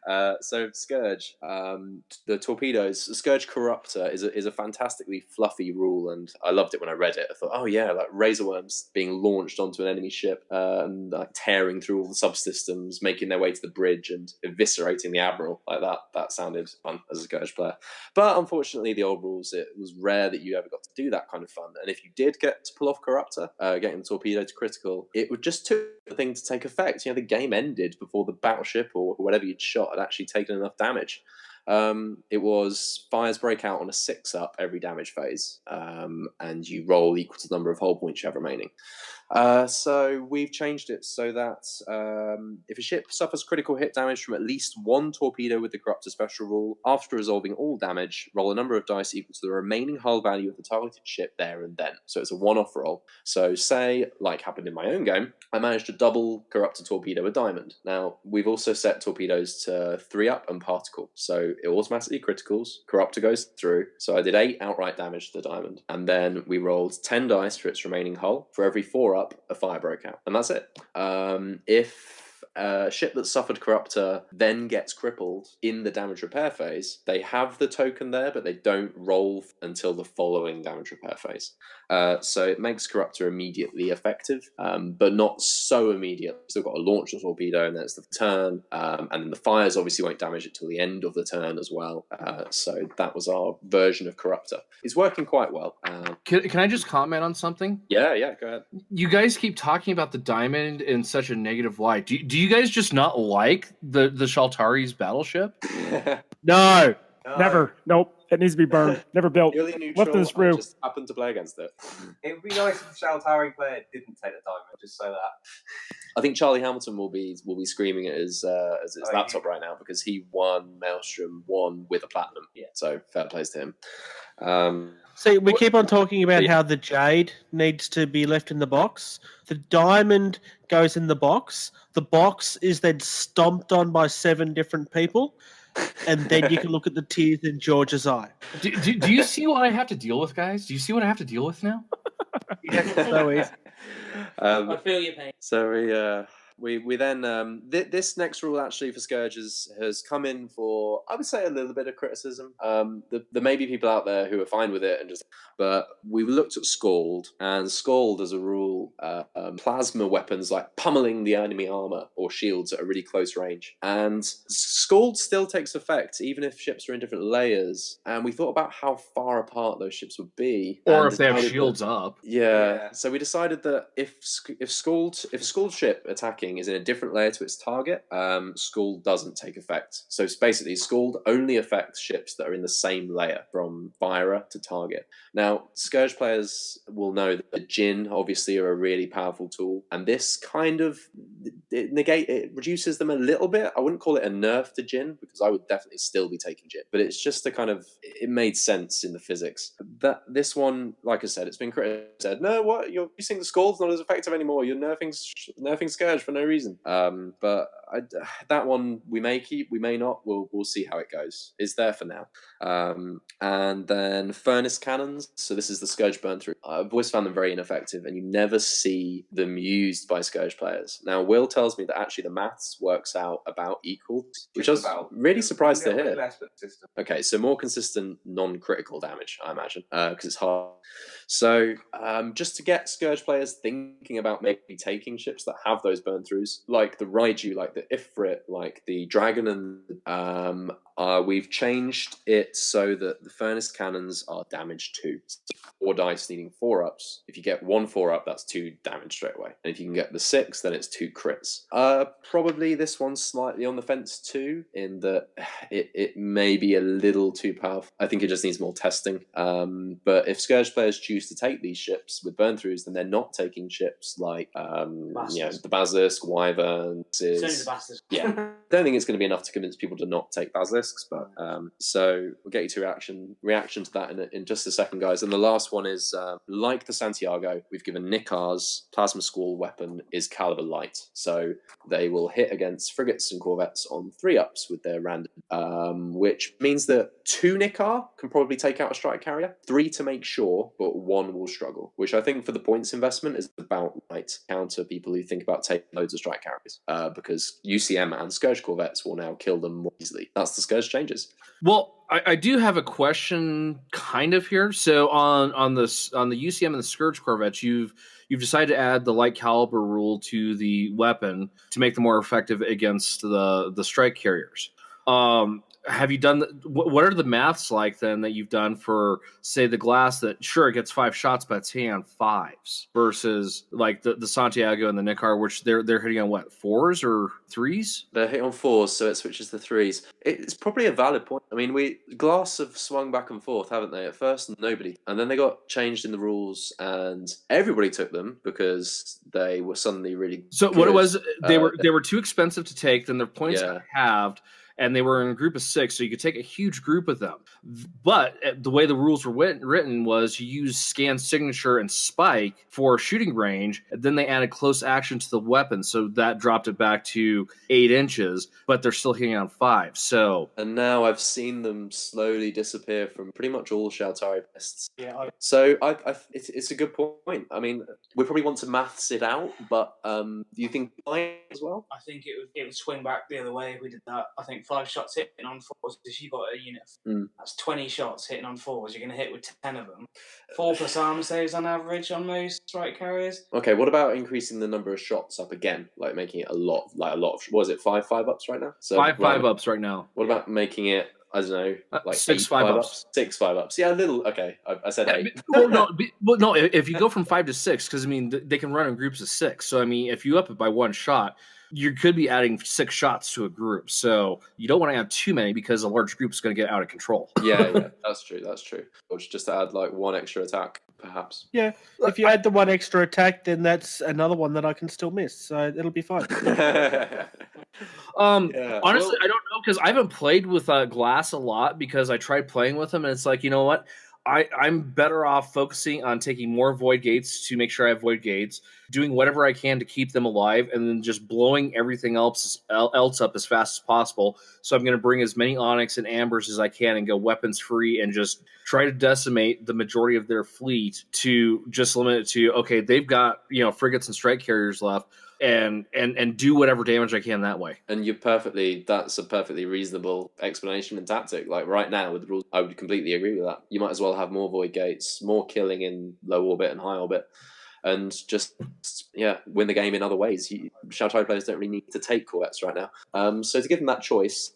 that? So Scourge, the torpedoes. Scourge Corruptor is a fantastically fluffy rule, and I loved it when I read it. I thought, oh yeah, like razor worms being launched onto an enemy ship and like tearing through all the subsystems, making their way to the bridge and eviscerating the admiral. Like that sounded fun as a Scourge player, but unfortunately, the old rules, it was rare that you ever got to do that kind of fun. And if you did get to pull off Corruptor, getting the torpedo to critical, it would just took the thing to take effect. The game ended before the battleship or whatever you'd shot had actually taken enough damage. It was fires break out on a 6-up every damage phase, and you roll equal to the number of hull points you have remaining. So we've changed it so that if a ship suffers critical hit damage from at least 1 torpedo with the Corruptor special rule, after resolving all damage, roll a number of dice equal to the remaining hull value of the targeted ship there and then. So it's a one-off roll. So say, like happened in my own game, I managed to double Corruptor torpedo a diamond. Now, we've also set torpedoes to 3-up and particle. So it automatically criticals, Corruptor goes through. So I did 8 outright damage to the diamond. And then we rolled 10 dice for its remaining hull. For every 4-up, a fire broke out. And that's it. If a ship that suffered Corruptor then gets crippled in the damage repair phase, they have the token there, but they don't roll until the following damage repair phase. So it makes Corruptor immediately effective, but not so immediate. You've still got to launch the torpedo, and then it's the turn, and then the fires obviously won't damage it till the end of the turn as well. So that was our version of Corruptor. It's working quite well. Can I just comment on something? Yeah, go ahead. You guys keep talking about the diamond in such a negative light. Do you guys just not like the Shaltari's battleship? No, never. Nope. It needs to be burned. Never built. Really neutral. Left in the sprue. I just happened to play against it. It would be nice if the Shaltari player didn't take the diamond, just so that. I think Charlie Hamilton will be screaming at his laptop right now because he won Maelstrom 1 with a platinum. Yeah. So fair plays to him. See, we keep on talking about how the jade needs to be left in the box. The diamond goes in the box. The box is then stomped on by 7 different people. And then you can look at the tears in George's eye. Do you see what I have to deal with, guys? Do you see what I have to deal with now? So easy. I feel your pain. So we then this next rule actually for Scourges has come in for, I would say, a little bit of criticism. There may be people out there who are fine with it, but we looked at Scald, and Scald as a rule, plasma weapons like pummeling the enemy armor or shields at a really close range, and Scald still takes effect even if ships are in different layers. And we thought about how far apart those ships would be, Or and if they have decided shields up. Yeah, so we decided that if a Scald ship attacking is in a different layer to its target, Scald doesn't take effect. So it's basically, Scald only affects ships that are in the same layer from firer to target. Now, Scourge players will know that the Djinn obviously are a really powerful tool, and this kind of it reduces them a little bit. I wouldn't call it a nerf to Djinn, because I would definitely still be taking Djinn, but it's just a kind of, it made sense in the physics. That this one, like I said, it's been criticized. No, what, you're saying the Scald's not as effective anymore? You're nerfing Scourge for no reason. But that one we may keep, we may not. We'll see how it goes. It's there for now. And then furnace cannons. So this is the Scourge burn through. I've always found them very ineffective, and you never see them used by Scourge players. Now, Will tells me that actually the maths works out about equal, which I was really surprised to hear. Less, but consistent. Okay, so more consistent non-critical damage, I imagine, because it's hard. So just to get Scourge players thinking about maybe taking ships that have those burn throughs, like the Raiju, like the Ifrit, like the Dragon, and we've changed it so that the furnace cannons are damage 2. 4 dice needing 4-ups. If you get 1 4-up, that's 2 damage straight away. And if you can get the 6, then it's 2 crits. Probably this one's slightly on the fence too, in that it may be a little too powerful. I think it just needs more testing. But if Scourge players choose to take these ships with burn throughs, then they're not taking ships like the Basilisk, Wyvern. It's only the Bastards. Yeah. Don't think it's going to be enough to convince people to not take Basilisks, but so we'll get you to reaction to that in just a second, guys. And the last one is like the Santiago, we've given Nikar's plasma squall weapon is caliber light, so they will hit against frigates and corvettes on 3-ups with their random, which means that 2 Nikar can probably take out a strike carrier, 3 to make sure, but 1 will struggle, which I think for the points investment is about right to counter people who think about taking loads of strike carriers, because UCM and Scourge corvettes will now kill them more easily. That's the Scourge changes. Well, I do have a question kind of here. So on the UCM and the Scourge corvettes, you've decided to add the light caliber rule to the weapon to make them more effective against the strike carriers. Have you done what are the maths like then that you've done for, say, the glass that sure it gets 5 shots but it's hitting on 5s versus like the Santiago and the Nikar, which they're hitting on what, 4s or 3s? They're hitting on 4s, so it switches to 3s. It's probably a valid point. I mean, glass have swung back and forth, haven't they? At first, nobody, and then they got changed in the rules, and everybody took them because they were suddenly really. So good. What it was, they were too expensive to take. Then their points got halved. and they were in a group of 6, so you could take a huge group of them. But the way the rules were written was you use scan signature and spike for shooting range, and then they added close action to the weapon, so that dropped it back to 8 inches, but they're still hitting on 5. So, and now I've seen them slowly disappear from pretty much all Shaltari lists. Yeah, So it's a good point. I mean, we probably want to maths it out, but do you think fine as well? I think it would swing back the other way if we did that. I think 5 shots hitting on 4s. If you've got a unit, that's 20 shots hitting on 4s. You're going to hit with 10 of them. 4 plus armor saves on average on most strike carriers. Okay, what about increasing the number of shots up again, like making it a lot of? What is it, 5 5-ups right now? So 5 5-ups right now. What about making it? I don't know, like 6 8 5-ups. 6 5-ups. Yeah, a little. Okay, I said 8. No. If you go from 5 to 6, because I mean they can run in groups of 6. So I mean, if you up it by 1 shot, you could be adding 6 shots to a group. So you don't want to add too many because a large group is going to get out of control. Yeah, that's true. Or just to add like 1 extra attack, perhaps. Yeah, if you add the 1 extra attack, then that's another one that I can still miss. So it'll be fine. Honestly, I don't know because I haven't played with Glass a lot because I tried playing with him and it's like, you know what? I'm better off focusing on taking more void gates to make sure I have void gates, doing whatever I can to keep them alive, and then just blowing everything else up as fast as possible. So I'm going to bring as many Onyx and Ambers as I can and go weapons free and just try to decimate the majority of their fleet to just limit it to, okay, they've got, frigates and strike carriers left. And do whatever damage I can that way. And that's a perfectly reasonable explanation and tactic. Like right now with the rules, I would completely agree with that. You might as well have more void gates, more killing in low orbit and high orbit, and just win the game in other ways. Shaltari players don't really need to take corvettes right now. So to give them that choice.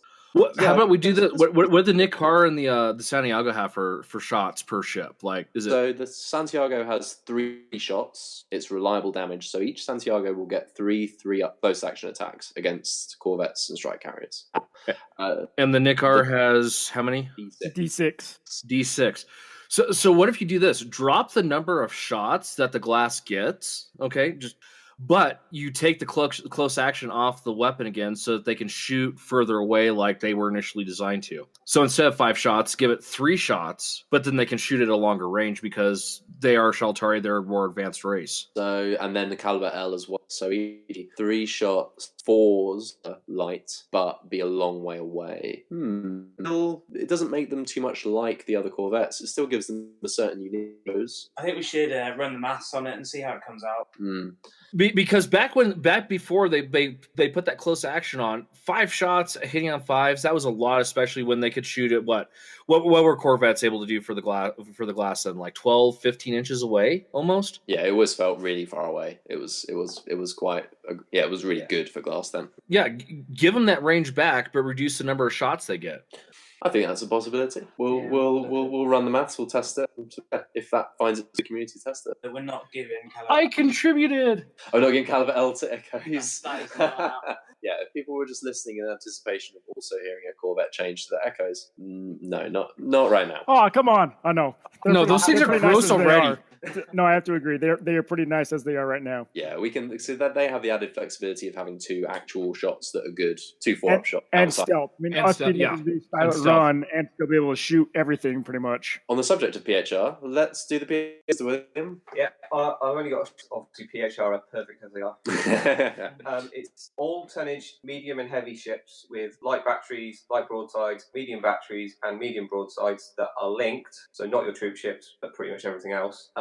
How about we do the what the Nick Carr and the Santiago have for shots per ship? Like, is it? So the Santiago has 3 shots. It's reliable damage. So each Santiago will get 3 up close action attacks against corvettes and strike carriers. And the Nick Carr has how many? D6. D6. So what if you do this? Drop the number of shots that the Glass gets. Okay, but you take the close action off the weapon again so that they can shoot further away like they were initially designed to. So instead of 5 shots, give it 3 shots, but then they can shoot at a longer range because they are Shaltari, they're a more advanced race. So, and then the caliber L as well. So 3 shots, 4s light, but be a long way away. It doesn't make them too much like the other corvettes. It still gives them a certain uniqueness. I think we should run the maths on it and see how it comes out. Because back before they put that close action on, 5 shots hitting on 5s, that was a lot, especially when they could shoot at what were Corvettes able to do for the glass then, like 12, 15 inches away almost? Yeah, it always felt really far away. It was quite it was really good for glass then. Yeah, give them that range back, but reduce the number of shots they get. I think that's a possibility. We'll run the maths. We'll test it. If that finds it to community test it. We're not giving Caliber. I contributed. I'm not giving Caliber L to Echoes. That is not Yeah, if people were just listening in anticipation of also hearing a Corvette change to the Echoes, no, not right now. Oh, come on! I know. No, those things are gross already. No, I have to agree. They are pretty nice as they are right now. Yeah, we can see that they have the added flexibility of having 2 actual shots that are good, 2 4-up shots, and stealth. I mean, us being able to do silent run and still be able to shoot everything pretty much. On the subject of PHR, let's do the PHR with him. Yeah, I've only got obviously PHR are perfect as they are. It's all tonnage, medium and heavy ships with light batteries, light broadsides, medium batteries, and medium broadsides that are linked. So not your troop ships, but pretty much everything else.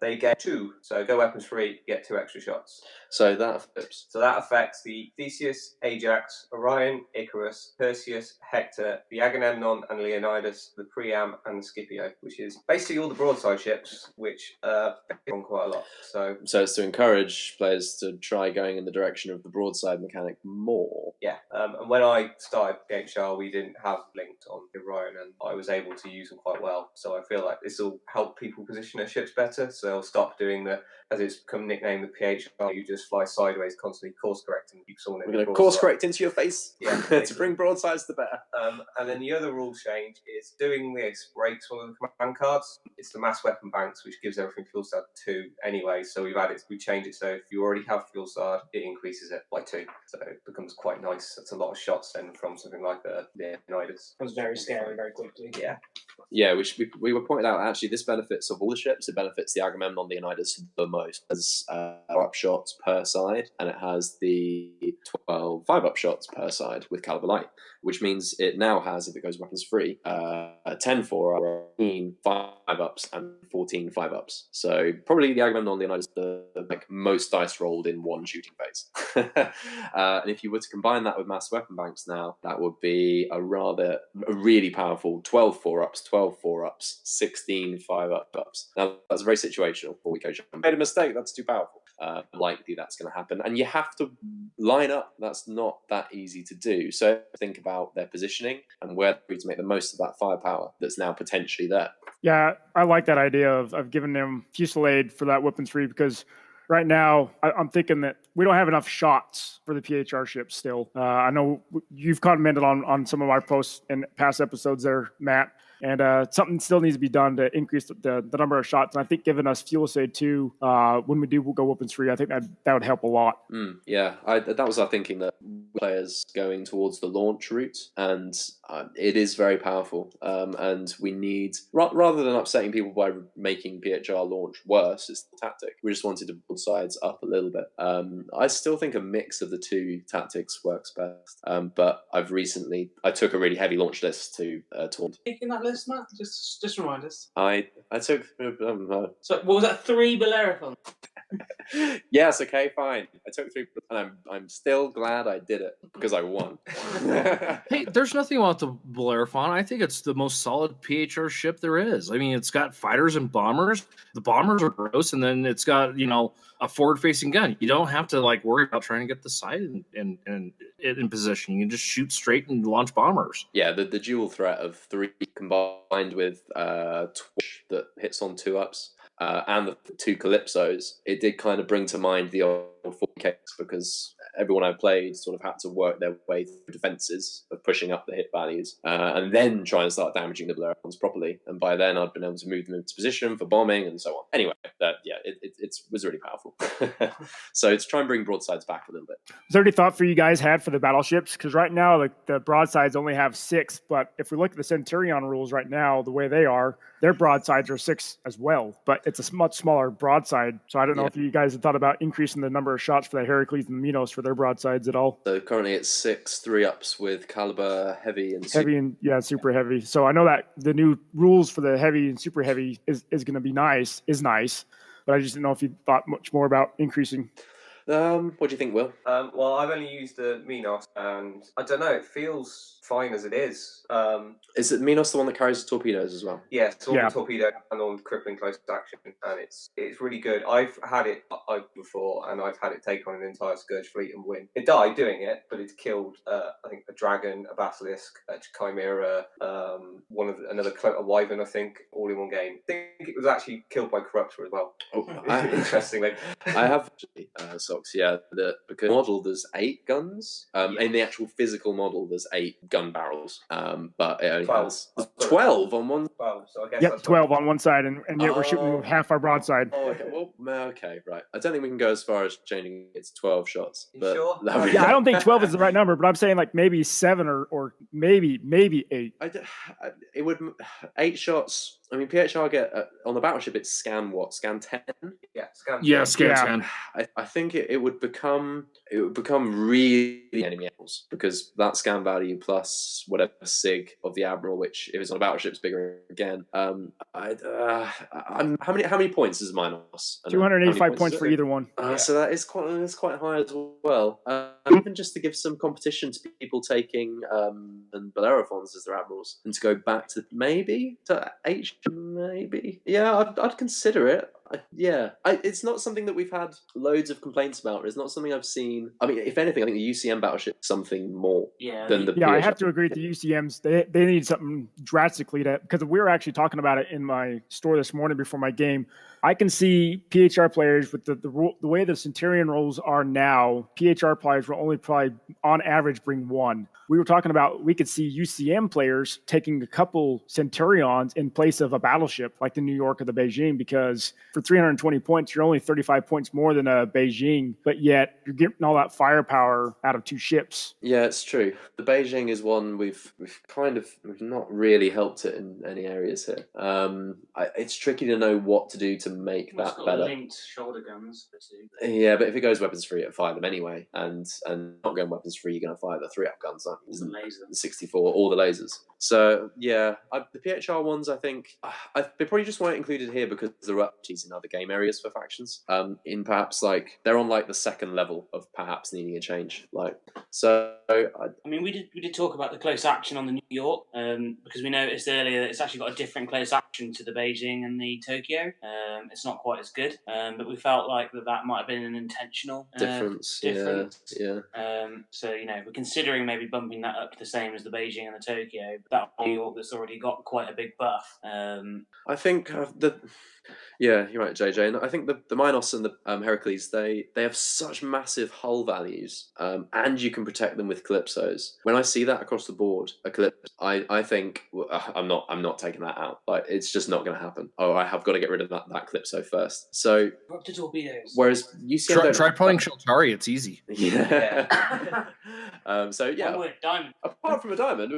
They get 2, so go weapons free, get 2 extra shots. So that flips. So that affects the Theseus, Ajax, Orion, Icarus, Perseus, Hector, the Agamemnon and Leonidas, the Priam and the Scipio, which is basically all the broadside ships, which on quite a lot. So it's to encourage players to try going in the direction of the broadside mechanic more. Yeah, and when I started GameShar, we didn't have linked on Orion, and I was able to use them quite well. So I feel like this will help people position their ships better. better, so they'll stop doing the, as it's become nicknamed, the PHR. You just fly sideways, constantly course correcting, keep someone in. We're going to course correct into your face, to bring broadsides to bear. And then the other rule change is doing this breaks one of the command cards. It's the mass weapon banks, which gives everything fuel sard 2 anyway. So we changed it so if you already have fuel sard, it increases it by 2. So it becomes quite nice. That's a lot of shots then from something like the Leonidas. It was very scary very quickly. Yeah. Yeah, we were pointed out actually this benefits of all the ships. It benefits the Agamemnon Leonidas the most. It has 4-up shots per side, and it has the 12 5-up shots per side with caliber light, which means it now has, if it goes weapons free, 10 4-up, 15 5-ups, and 14 5-ups. So probably the Agamemnon Leonidas the most dice rolled in one shooting phase. And if you were to combine that with mass weapon banks now, that would be a really powerful 12 4-ups, 12 4-ups, 16 5-ups. Now that's very situational. Before we go, I made a mistake. That's too powerful. Likely that's going to happen, and you have to line up. That's not that easy to do. So think about their positioning and where to make the most of that firepower that's now potentially there. Yeah, I like that idea of giving them fusillade for that weapons free, because right now I'm thinking that we don't have enough shots for the PHR ships still. I know you've commented on some of my posts in past episodes there, Matt. And something still needs to be done to increase the number of shots. And I think giving us fuel save 2 when we do go weapons free, I think that would help a lot. Yeah, that was our thinking, that players going towards the launch route, and it is very powerful. And we need, rather than upsetting people by making PHR launch worse, it's the tactic. We just wanted to build sides up a little bit. I still think a mix of the two tactics works best. But I took a really heavy launch list to taunt. Taking that list, Matt? Just remind us. I took. So what was that? 3 Bellerophons? Yes, okay, fine. I took 3, and I'm still glad I did it because I won. Hey, there's nothing about the Bellerophon. I think it's the most solid PHR ship there is. I mean, it's got fighters and bombers. The bombers are gross, and then it's got a forward-facing gun. You don't have to worry about trying to get the sight in position. You can just shoot straight and launch bombers. Yeah, the dual threat of 3 combined with Twitch that hits on 2-ups. And the 2 Calypsos, it did kind of bring to mind the old 4Ks, because everyone I played sort of had to work their way through defenses of pushing up the hit values, and then try and start damaging the Bellerophons properly. And by then, I'd been able to move them into position for bombing and so on. Anyway, it was really powerful. So to try and bring broadsides back a little bit. Is there any thought for you guys had for the battleships? Because right now, the broadsides only have 6, but if we look at the Centurion rules right now, the way they are, their broadsides are 6 as well, but it's a much smaller broadside. So I don't know if you guys have thought about increasing the number of shots for the Heracles and the Minos for their broadsides at all. So currently it's 6 3-ups with caliber heavy and super heavy. So I know that the new rules for the heavy and super heavy is going to be nice, but I just didn't know if you thought much more about increasing. What do you think, Will? Well, I've only used the Minos, and I don't know, it feels fine as it is. Is it Minos the one that carries the torpedoes as well? Yeah, it's all the torpedo and all the crippling close action, and it's really good. I've had it before, and I've had it take on an entire Scourge fleet and win. It died doing it, but it's killed, I think, a dragon, a basilisk, a chimera, a wyvern, I think, all in one game. I think it was actually killed by Corruptor as well. Interestingly. I have socks, because model there's 8 guns. In the actual physical model, there's 8 gun barrels. But it only 12. has 12 on one. 12, so I guess 12 on one side, and yet we're shooting with half our broadside. Oh, okay. Well, okay, right. I don't think we can go as far as changing it to 12 shots. But sure? I don't think 12 is the right number, but I'm saying maybe 7 or maybe 8. It would 8 shots. I mean, PHR get on the battleship. It's scan 10. Yeah, scan 10. Yeah, scan 10. I think it would become really enemy animals, because that scan value plus whatever sig of the admiral, which if it's on a battleship is bigger again. How many points is Minos? 285 points for either one. So that is quite high as well. Even just to give some competition to people taking and Bellerophons as their admirals, and to go back to maybe to H. Maybe. Yeah, I'd consider it. It's not something that we've had loads of complaints about. It's not something I've seen. I mean, if anything, I think the UCM battleship is something more than the PHR. I have to agree with the UCMs. They need something drastically because we were actually talking about it in my store this morning before my game. I can see PHR players with the way the Centurion rolls are now, PHR players will only probably on average bring one. We were talking about we could see UCM players taking a couple Centurions in place of a battleship like the New York or the Beijing, because for 320 points, you're only 35 points more than a Beijing, but yet you're getting all that firepower out of two ships. Yeah, it's true. The Beijing is one we've not really helped it in any areas here. It's tricky to know what to do to make Well, it's that got better. linked shoulder guns. Yeah, but if it goes weapons free, it'll fire them anyway, and not going weapons free, you're going to fire the 3-up guns, aren't you? All the lasers. The 64, all the lasers. So yeah, the PHR ones, I think they probably just weren't included here because there are opportunities in other game areas for factions. In perhaps like they're on like the second level of perhaps needing a change. Like so, I mean, we did talk about the close action on the New York because we noticed earlier that it's actually got a different close action to the Beijing and the Tokyo. It's not quite as good, but we felt like that might have been an intentional difference. Yeah. So we're considering maybe bumping that up to the same as the Beijing and the Tokyo. That New York that's already got quite a big buff. I think yeah, you're right, JJ. And I think the Minos and the Heracles, they have such massive hull values, and you can protect them with Calypsos. When I see that across the board, a Calypso, I think I'm not taking that out. Like it's just not going to happen. Oh, I have got to get rid of that Calypso first. So Drop the torpedoes. whereas UCM Try playing Sheltari. It's easy. Yeah. So yeah. One word, diamond. Apart from a diamond,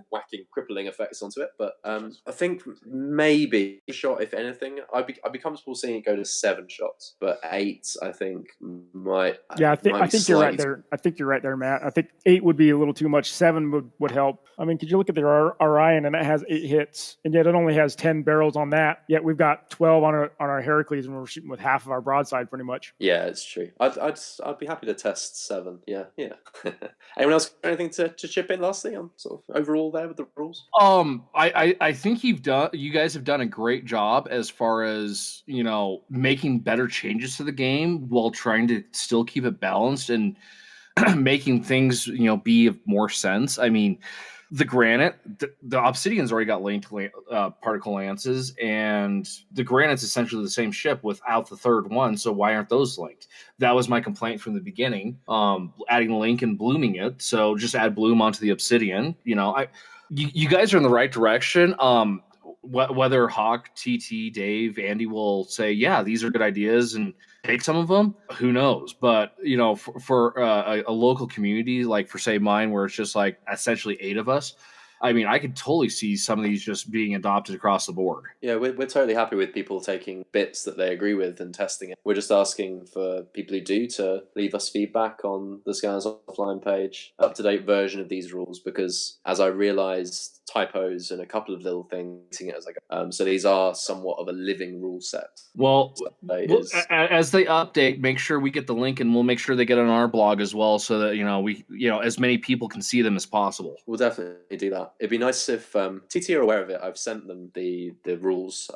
whacking crippling effects onto it, but I think maybe a shot, if anything, I'd be comfortable seeing it go to 7 shots, but 8, I think might. Yeah, I think you're right slightly there. I think you're right there, Matt. I think 8 would be a little too much. 7 would help. I mean, could you look at their Orion and it has 8 hits, and yet it only has 10 barrels on that. Yet we've got 12 on our Heracles, and we're shooting with half of our broadside, pretty much. Yeah, it's true. I'd be happy to test 7. Yeah. Anyone else got anything to chip in lastly on sort of overall there with the rules? I think you guys have done a great job as far as making better changes to the game while trying to still keep it balanced and making things be of more sense. I mean, the granite, the obsidian's already got linked particle lances, and the granite's essentially the same ship without the third one. So why aren't those linked? That was my complaint from the beginning. Adding link and blooming it, so just add bloom onto the obsidian. You guys are in the right direction. Whether Hawk, TT, Dave, Andy will say, yeah, these are good ideas and take some of them, who knows? But, for a local community, like for say mine, where it's just like essentially 8 of us, I mean, I could totally see some of these just being adopted across the board. Yeah, we're totally happy with people taking bits that they agree with and testing it. We're just asking for people who do to leave us feedback on the Scans Offline page, up-to-date version of these rules, because as I realised, typos and a couple of little things as I go. So these are somewhat of a living rule set. Well, as they update, make sure we get the link, and we'll make sure they get on our blog as well, so that we as many people can see them as possible. We'll definitely do that. It'd be nice if TT are aware of it. I've sent them the rules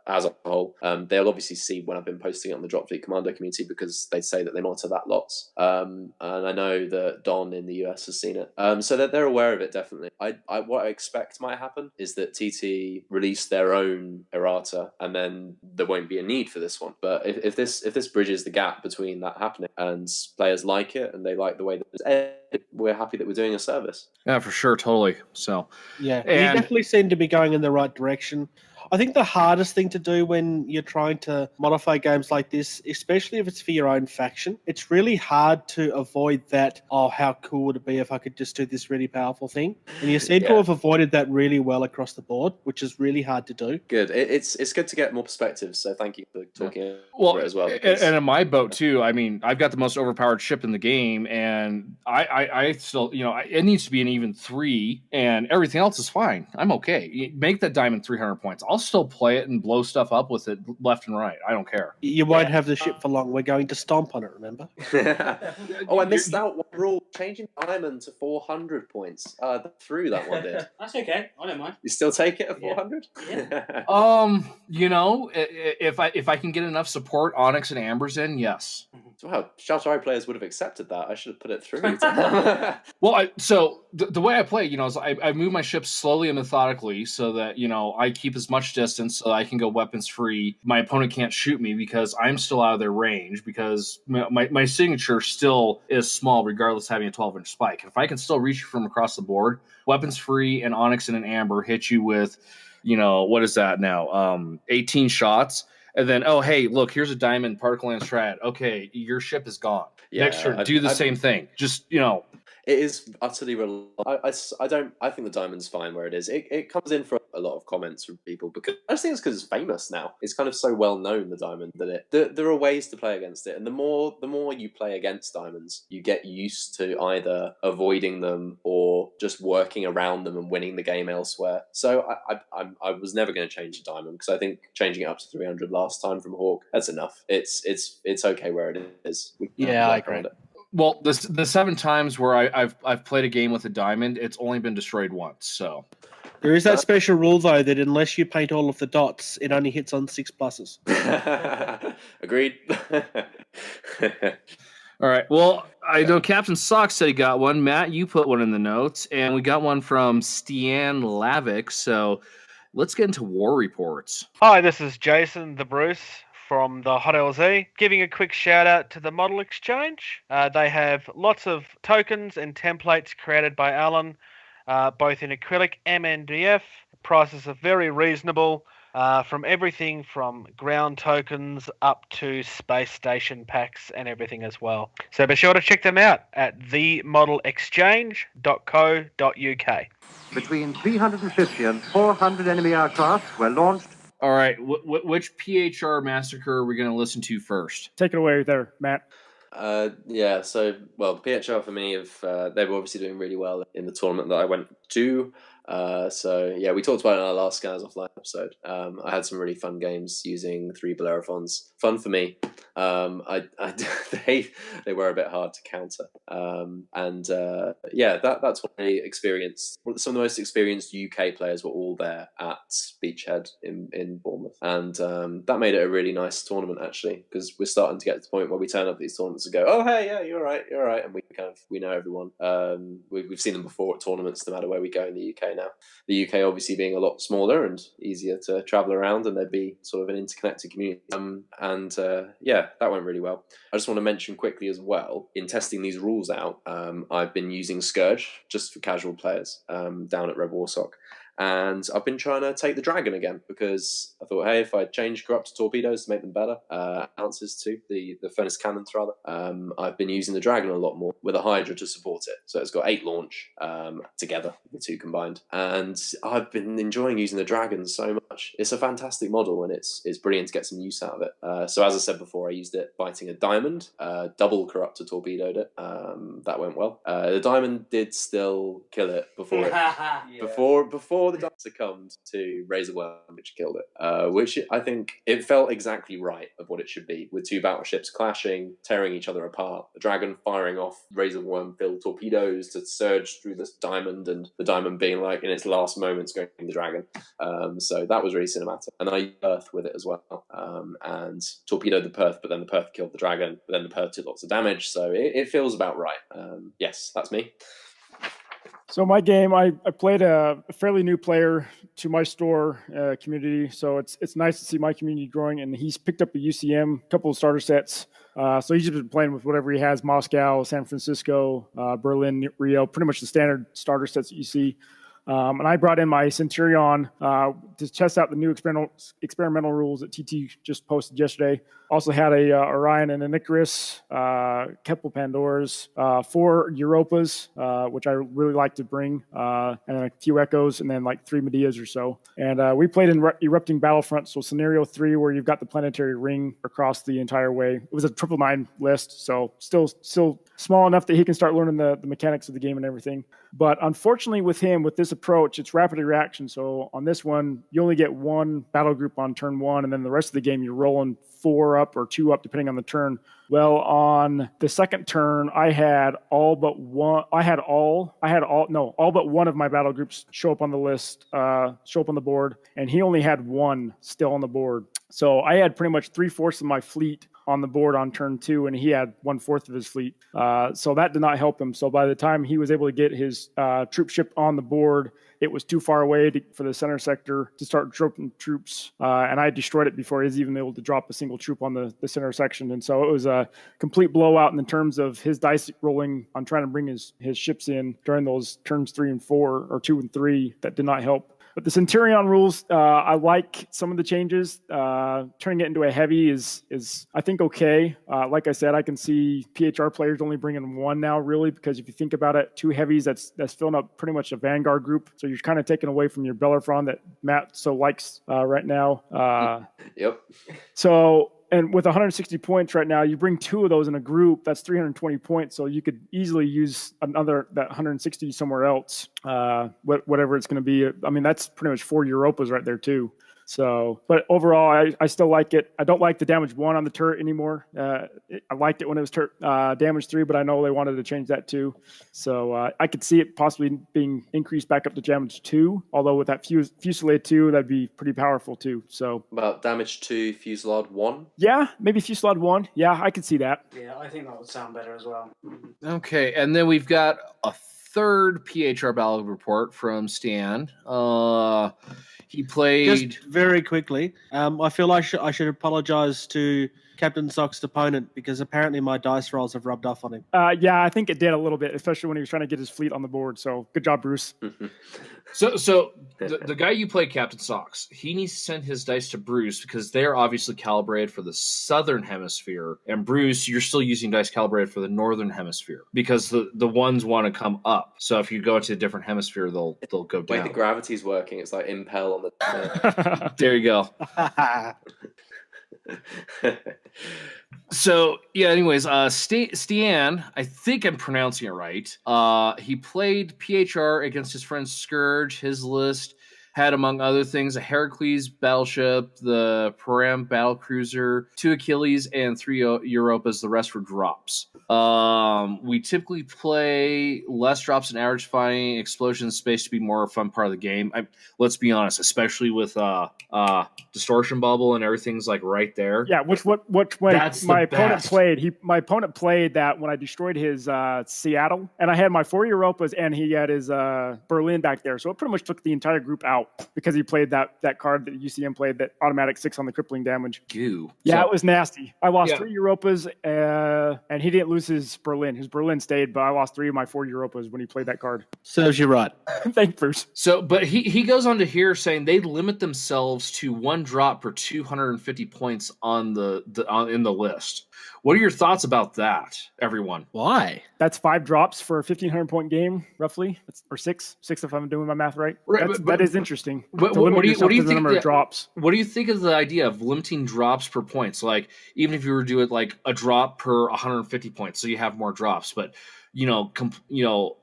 as a whole. They'll obviously see when I've been posting it on the Dropfleet Commando community, because they say that they monitor that lots. And I know that Don in the US has seen it. So that they're aware of it, definitely. What I expect might happen is that TT release their own errata, and then there won't be a need for this one. But if this bridges the gap between that happening and players like it and they like the way that it's edited, we're happy that we're doing a service. Yeah, for sure, totally. So yeah, you definitely seem to be going in the right direction. I think the hardest thing to do when you're trying to modify games like this, especially if it's for your own faction, it's really hard to avoid that, how cool would it be if I could just do this really powerful thing? And you seem to have avoided that really well across the board, which is really hard to do. Good. It's good to get more perspectives, so thank you for talking about it as well. And in my boat too, I mean, I've got the most overpowered ship in the game, and I still, it needs to be an even 3, and everything else is fine. I'm okay. Make that diamond 300 points. I'll still play it and blow stuff up with it left and right. I don't care. You won't have the ship for long. We're going to stomp on it, remember? I missed out one rule. Changing diamond to 400 points. Through that one did. That's okay. I don't mind. You still take it at 400? Yeah. If I can get enough support Onyx and Amber's in, yes. Wow, Shatterai players would have accepted that. I should have put it through. Well, so the way I play, is I move my ships slowly and methodically so that, I keep as much distance so that I can go weapons free. My opponent can't shoot me because I'm still out of their range, because my signature still is small regardless of having a 12-inch spike. If I can still reach you from across the board, weapons free and Onyx and an Amber hit you with, what is that now? 18 shots. And then, oh, hey, look, here's a diamond particle lance strat. Okay, your ship is gone. Yeah, Next turn, do the same thing. Just, It is utterly I think the diamond's fine where it is. It comes in for a lot of comments from people because I just think it's because it's famous now. It's kind of so well known, the diamond, that there are ways to play against it, and the more you play against diamonds, you get used to either avoiding them or just working around them and winning the game elsewhere. So I was never going to change the diamond because I think changing it up to 300 last time from Hawk, that's enough. It's okay where it is. I agree. Well, the 7 times where I've played a game with a diamond, it's only been destroyed once. So there is that special rule though that unless you paint all of the dots, it only hits on 6 pluses. Agreed. All right. Well, I know Captain Sock said he got one. Matt, you put one in the notes, and we got one from Stian Lavick. So let's get into war reports. Hi, this is Jason the Bruce from the Hot LZ, giving a quick shout out to the Model Exchange. They have lots of tokens and templates created by Alan, both in acrylic and MDF. Prices are very reasonable, from everything from ground tokens up to space station packs and everything as well. So be sure to check them out at themodelexchange.co.uk. Between 350 and 400 enemy aircraft were launched. All right, which PHR massacre are we going to listen to first? Take it away there, Matt. Yeah, so, PHR for me, they were obviously doing really well in the tournament that I went to. So, yeah, we talked about it in our last Scans Offline episode. I had some really fun games using 3 Bellerophons. Fun for me. They were a bit hard to counter. That's what I experienced. Some of the most experienced UK players were all there at Beachhead in Bournemouth. And that made it a really nice tournament, actually, because we're starting to get to the point where we turn up these tournaments and go, oh, hey, yeah, you're right. And we know everyone. We've seen them before at tournaments, no matter where we go in the UK now. The UK obviously being a lot smaller and easier to travel around, and there'd be sort of an interconnected community. That went really well. I just want to mention quickly as well, in testing these rules out, I've been using Scourge just for casual players down at RedWarSoc. And I've been trying to take the Dragon again because I thought, hey, if I change corrupted torpedoes to make them better, ounces too, the furnace cannons rather, I've been using the Dragon a lot more with a Hydra to support it. So it's got 8 launch together, the 2 combined. And I've been enjoying using the Dragon so much. It's a fantastic model and it's brilliant to get some use out of it. So as I said before, I used it fighting a Diamond, double corrupted torpedoed it. That went well. The Diamond did still kill it before it, before the Diamond succumbed to Razor Worm, which killed it. Which I think it felt exactly right of what it should be, with 2 battleships clashing, tearing each other apart. The Dragon firing off Razor Worm filled torpedoes to surge through this Diamond, and the Diamond being like in its last moments going to the Dragon. So that was really cinematic. And I used Perth with it as well, and torpedoed the Perth, but then the Perth killed the Dragon, but then the Perth did lots of damage. So it feels about right. Yes, that's me. So my game, I played a fairly new player to my store community, so it's nice to see my community growing. And he's picked up a UCM, a couple of starter sets. So he's just been playing with whatever he has: Moscow, San Francisco, Berlin, Rio, pretty much the standard starter sets that you see. And I brought in my Centurion to test out the new experimental rules that TT just posted yesterday. Also had a Orion and an Icarus, couple Pandoras, 4 Europas, which I really like to bring, and a few Echoes, and then like 3 Medeas or so. And we played in Erupting Battlefront, so scenario 3, where you've got the planetary ring across the entire way. It was a 999 list, so still small enough that he can start learning the mechanics of the game and everything. But unfortunately with him, with this approach, it's rapid reaction. So on this one, you only get 1 battle group on turn 1, and then the rest of the game you're rolling 4 up or 2 up, depending on the turn. Well, on the second turn, I had all but one of my battle groups show up on the list, show up on the board, and he only had 1 still on the board. So I had pretty much 3/4 of my fleet on the board on turn 2, and he had 1/4 of his fleet. So that did not help him. So by the time he was able to get his troop ship on the board, it was too far away for the center sector to start dropping troops. And I destroyed it before he was even able to drop a single troop on the center section. And so it was a complete blowout in terms of his dice rolling on trying to bring his ships in during those turns 3 and 4, or 2 and 3. That did not help. But the Centurion rules, I like some of the changes. Turning it into a heavy is I think okay. Like I said, I can see PHR players only bringing 1 now, really, because if you think about it, 2 heavies, that's filling up pretty much a Vanguard group. So you're kind of taking away from your Bellerophon that Matt so likes right now. Yep. So. And with 160 points right now, you bring 2 of those in a group, that's 320 points. So you could easily use that 160 somewhere else, whatever it's going to be. I mean, that's pretty much 4 Europas right there too. So, but overall, I still like it. I don't like the damage 1 on the turret anymore. I liked it when it was damage 3, but I know they wanted to change that too. So I could see it possibly being increased back up to damage 2. Although with that Fusillade 2, that'd be pretty powerful too. So about damage 2, Fusillade 1. Yeah, maybe Fusillade 1. Yeah, I could see that. Yeah, I think that would sound better as well. Okay, and then we've got a third PHR battle report from Stan. He played... Just very quickly, I feel I should apologize to Captain Sock's opponent because apparently my dice rolls have rubbed off on him. Yeah, I think it did a little bit, especially when he was trying to get his fleet on the board. So good job, Bruce. So the guy you play, Captain Socks, he needs to send his dice to Bruce because they're obviously calibrated for the southern hemisphere, and Bruce, you're still using dice calibrated for the northern hemisphere because the ones want to come up. So if you go into a different hemisphere, they'll go down. Wait, the gravity's working. It's like impel on the. There you go. So yeah. Anyways, Stian, I think I'm pronouncing it right. He played PHR against his friend Scourge. His list had, among other things, a Heracles battleship, the Param battlecruiser, 2 Achilles, and 3 Europas. The rest were drops. We typically play less drops in average, finding explosion space to be more a fun part of the game. Let's be honest, especially with distortion bubble and everything's like right there. Yeah, which my opponent played. My opponent played that when I destroyed his Seattle, and I had my 4 Europas, and he had his Berlin back there. So it pretty much took the entire group out because he played that card that UCM played, that automatic 6 on the crippling damage. Goo. Yeah, it was nasty. I lost 3 Europas, and he didn't lose his Berlin. His Berlin stayed, but I lost 3 of my 4 Europas when he played that card. Serves you right. Thanks, Bruce. So, but he goes on to here saying they limit themselves to 1 drop per 250 points in the list. What are your thoughts about that, everyone? Why? That's 5 drops for a 1,500 point game, roughly, or 6 if I'm doing my math right. That is interesting. What do you think? Drops. What do you think of the idea of limiting drops per points? Like, even if you were to do it like a drop per 150 points, so you have more drops, but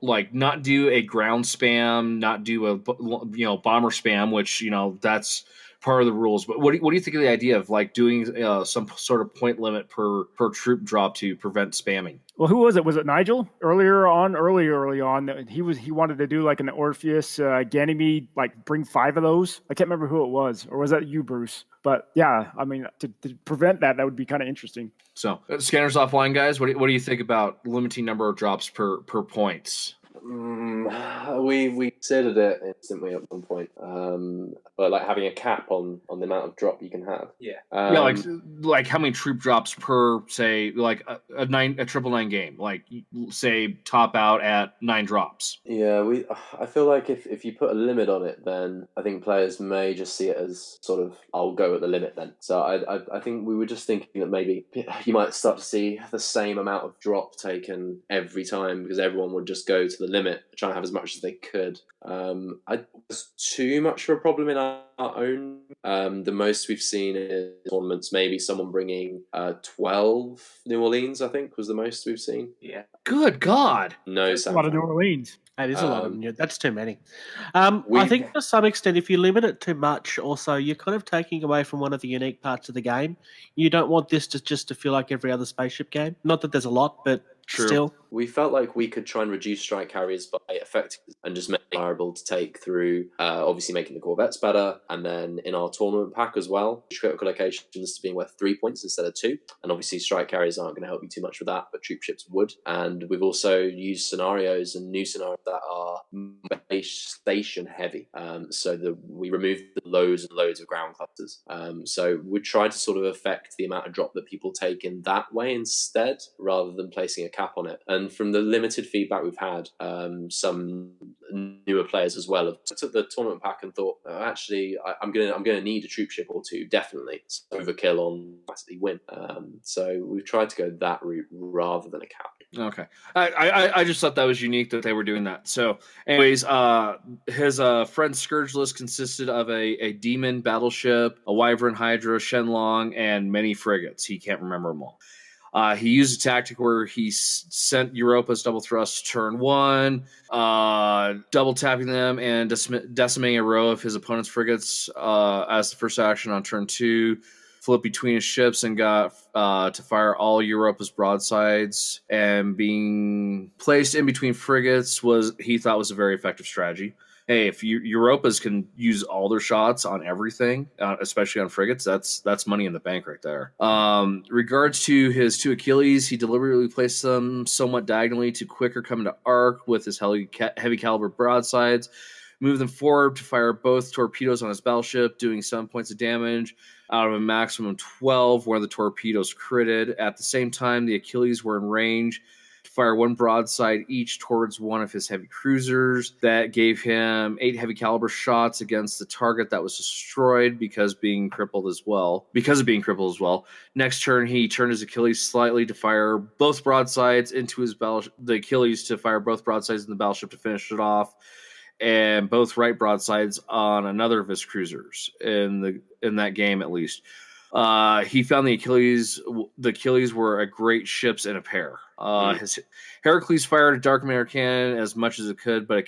like not do a ground spam, not do a bomber spam, which that's part of the rules. But what do you think of the idea of like doing some sort of point limit per troop drop to prevent spamming? Well, who was it? Was it Nigel early on? He wanted to do like an Orpheus Ganymede, like bring 5 of those. I can't remember who it was, or was that you, Bruce? But yeah, I mean, to prevent that would be kind of interesting. So, Scanners Offline guys, what do you think about limiting number of drops per points? We considered it instantly at one point, but like having a cap on the amount of drop you can have. Like how many troop drops per, say, like a 999 game, like say top out at 9 drops. I feel like if you put a limit on it, then I think players may just see it as sort of, I'll go at the limit then. So I think we were just thinking that maybe you might start to see the same amount of drop taken every time because everyone would just go to the limit, trying to have as much as they could. There's too much of a problem in our own. The most we've seen in tournaments, maybe someone bringing 12 New Orleans, I think, was the most we've seen. Yeah. Good God. No, a lot of New Orleans. That is a lot of new. That's too many. I think to some extent, if you limit it too much, also you're kind of taking away from one of the unique parts of the game. You don't want this to feel like every other spaceship game. Not that there's a lot, but True. Still. We felt like we could try and reduce strike carriers by effective and just make it desirable to take through, obviously making the Corvettes better, And then in our tournament pack as well, critical locations to being worth 3 points instead of 2. And obviously strike carriers aren't going to help you too much with that, but troop ships would. And we've also used scenarios and new scenarios that are base station heavy. So we removed loads and loads of ground clusters. So we tried to sort of affect the amount of drop that people take in that way instead, rather than placing a cap on it. And from the limited feedback we've had, some newer players as well have took the tournament pack and thought, actually, I'm gonna need a troop ship or two, definitely. So overkill on massively win. So we've tried to go that route rather than a cap. Okay, I just thought that was unique that they were doing that. So, anyways, his friend Scourge list consisted of a demon battleship, a wyvern hydra, Shenlong, and many frigates. He can't remember them all. He used a tactic where he sent Europa's double thrust turn 1, double tapping them and decimating a row of his opponent's frigates as the first action on turn 2. Flipped between his ships and got to fire all Europa's broadsides, and being placed in between frigates he thought was a very effective strategy. Hey, if Europas can use all their shots on everything, especially on frigates, that's money in the bank right there. Regards to his 2 Achilles, he deliberately placed them somewhat diagonally to quicker come into arc with his heavy caliber broadsides. Move them forward to fire both torpedoes on his battleship, doing 7 points of damage out of a maximum 12 where the torpedoes critted. At the same time, the Achilles were in range to fire 1 broadside each towards one of his heavy cruisers. That gave him 8 heavy caliber shots against the target that was destroyed because of being crippled as well. Next turn, he turned his Achilles slightly to fire both broadsides into his the Achilles to fire both broadsides in the battleship to finish it off, and both right broadsides on another of his cruisers in that game at least. He found the Achilles were a great ships in a pair. His Heracles fired a Dark Matter cannon as much as it could, but it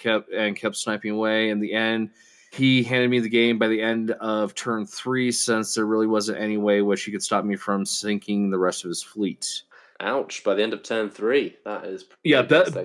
kept sniping away. In the end, he handed me the game by the end of turn 3, since there really wasn't any way which he could stop me from sinking the rest of his fleet. Ouch, by the end of turn 3. That is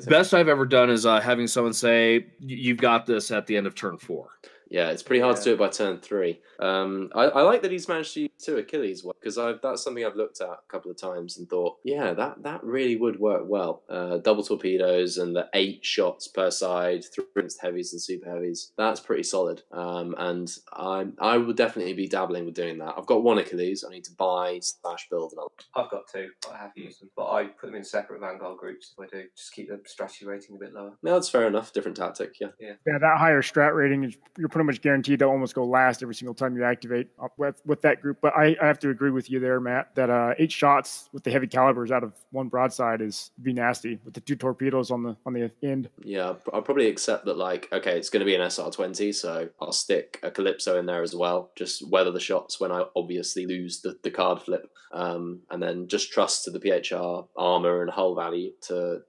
best I've ever done is having someone say, you've got this at the end of turn 4. Yeah, it's pretty hard to do it by turn 3. I like that he's managed to use 2 Achilles, because that's something I've looked at a couple of times and thought, yeah, that really would work well. Double torpedoes and the 8 shots per side, 3 against heavies and super heavies. That's pretty solid. And I would definitely be dabbling with doing that. I've got 1 Achilles. I need to buy/build another. I've got 2. I have used them, but I put them in separate Vanguard groups if I do. Just keep the strategy rating a bit lower. No, that's fair enough. Different tactic, yeah. Yeah, that higher strat rating is you're pretty much guaranteed to almost go last every single time you activate with that group. But I have to agree with you there, Matt, that 8 shots with the heavy calibers out of 1 broadside is be nasty with the 2 torpedoes on the end. Yeah, I'll probably accept that, okay, it's going to be an SR-20, so I'll stick a Calypso in there as well. Just weather the shots when I obviously lose the card flip. And then just trust to the PHR armor and hull value to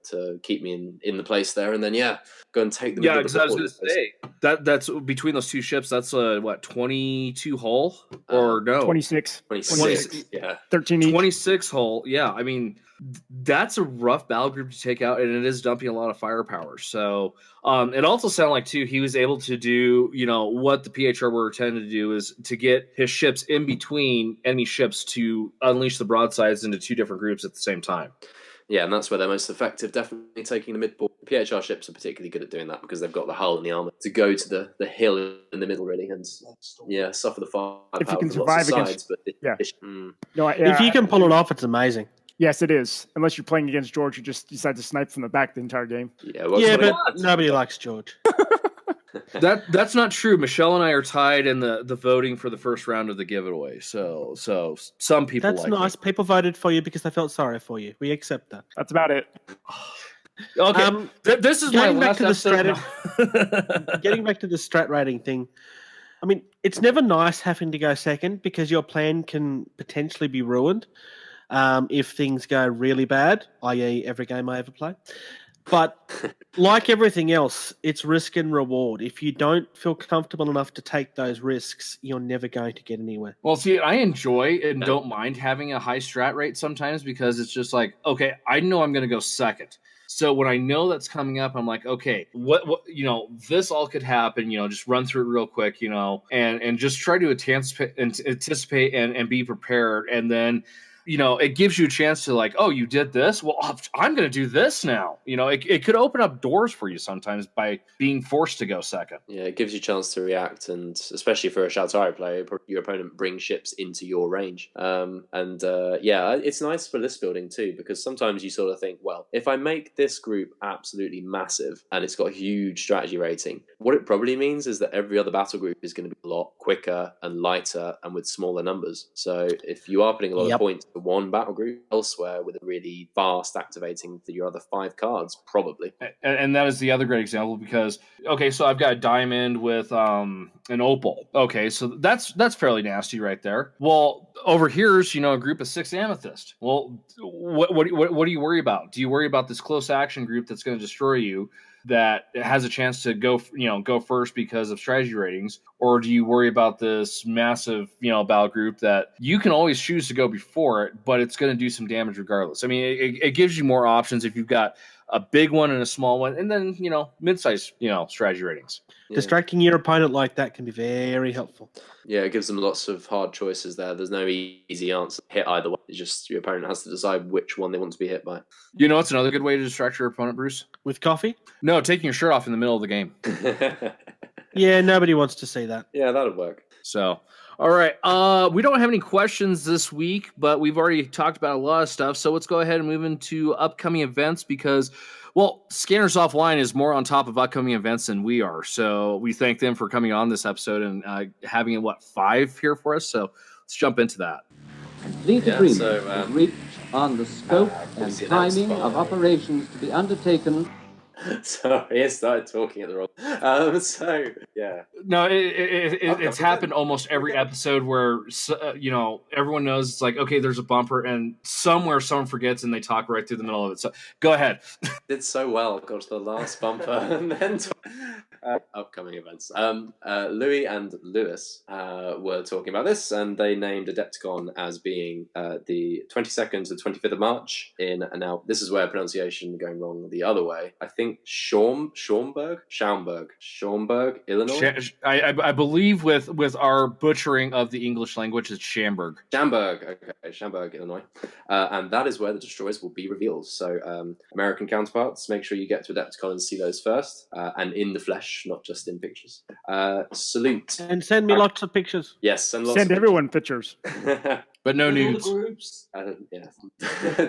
keep me in the place there. And then, go and take them. Yeah, because I was going to say, that's between those 2 ships, that's 22 hull? Or no? 26. 26, yeah. 13 each. 26 hull, yeah. I mean, that's a rough battle group to take out, and it is dumping a lot of firepower. So it also sounded like, too, he was able to do, what the PHR were intended to do is to get his ships in between enemy ships to unleash the broadsides into 2 different groups at the same time. Yeah, and that's where they're most effective, definitely taking the midboard. PHR ships are particularly good at doing that because they've got the hull and the armor to go to the hill in the middle, really, and suffer the fire. If you can survive against, if you can pull it off, it's amazing. Yes, it is. Unless you're playing against George, who just decides to snipe from the back the entire game. Yeah, but nobody likes George. That's not true. Michelle and I are tied in the voting for the first round of the giveaway. So some people that's nice. Me. People voted for you because they felt sorry for you. We accept that. That's about it. Okay, this is my last episode. Getting back to the strat rating thing. I mean, it's never nice having to go second because your plan can potentially be ruined if things go really bad, i.e. every game I ever play. But like everything else, it's risk and reward. If you don't feel comfortable enough to take those risks, you're never going to get anywhere. Well, see, I enjoy and don't mind having a high strat rate sometimes because it's just like, okay, I know I'm going to go second. So when I know that's coming up, I'm like, okay, what this all could happen. Just run through it real quick, and just try to anticipate and be prepared, and then. It gives you a chance to like, oh, you did this? Well, I'm going to do this now. It could open up doors for you sometimes by being forced to go second. Yeah, it gives you a chance to react, and especially for a Shaltari player, your opponent brings ships into your range. It's nice for list building too, because sometimes you sort of think, well, if I make this group absolutely massive and it's got a huge strategy rating, what it probably means is that every other battle group is going to be a lot quicker and lighter and with smaller numbers. So if you are putting a lot of points to one battle group elsewhere with a really fast activating for your other 5 cards, probably. And that is the other great example because, okay, so I've got a diamond with an opal. Okay, so that's fairly nasty right there. Well, over here's, a group of 6 amethyst. Well, what do you worry about? Do you worry about this close action group that's going to destroy you? That has a chance to go first because of strategy ratings, or do you worry about this massive, battle group that you can always choose to go before it, but it's going to do some damage regardless? I mean, it gives you more options if you've got a big one and a small one, and then mid-size, strategy ratings. Yeah. Distracting your opponent like that can be very helpful. Yeah, it gives them lots of hard choices there. There's no easy answer to hit either one. It's just your opponent has to decide which one they want to be hit by. It's another good way to distract your opponent, Bruce? With coffee? No, taking your shirt off in the middle of the game. Yeah, nobody wants to see that. Yeah, that'll work. So, all right. We don't have any questions this week, but we've already talked about a lot of stuff. So let's go ahead and move into upcoming events because, well, Scanners Offline is more on top of upcoming events than we are. So we thank them for coming on this episode and having, 5 here for us. So let's jump into that. Complete agreement was reached on the scope and timing of operations to be undertaken. Sorry, I started talking at the wrong. No, it's happened almost every episode where everyone knows it's like, okay, there's a bumper, and somewhere someone forgets and they talk right through the middle of it. So go ahead. Did so well. Got to the last bumper and then upcoming events. Louis and Lewis were talking about this, and they named Adepticon as being the 22nd to 25th of March in. And now this is where pronunciation going wrong the other way. I think Schaumburg, Illinois. I believe with our butchering of the English language, it's Schaumburg. Schaumburg, Illinois, and that is where the destroyers will be revealed. So, American counterparts, make sure you get to Adepticon and see those first, and in the flesh, not just in pictures. Salute and send me lots of pictures. Yes, send everyone pictures. But no nudes. Groups.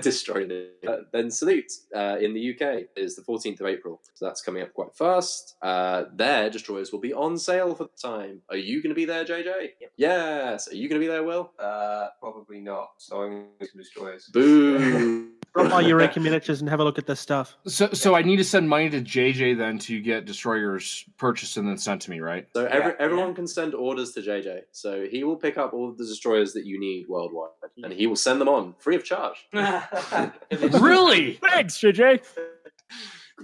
Destroy it. Then Salute in the UK is the 14th of April. So that's coming up quite fast. Their destroyers will be on sale for the time. Are you going to be there, JJ? Yep. Yes. Are you going to be there, Will? Probably not. So I'm going to destroyers. Boo. Drop by Eureka Miniatures and have a look at this stuff. So I need to send money to JJ then to get destroyers purchased and then sent to me, right? So everyone can send orders to JJ. So he will pick up all of the destroyers that you need worldwide, and he will send them on free of charge. Really? Thanks, JJ.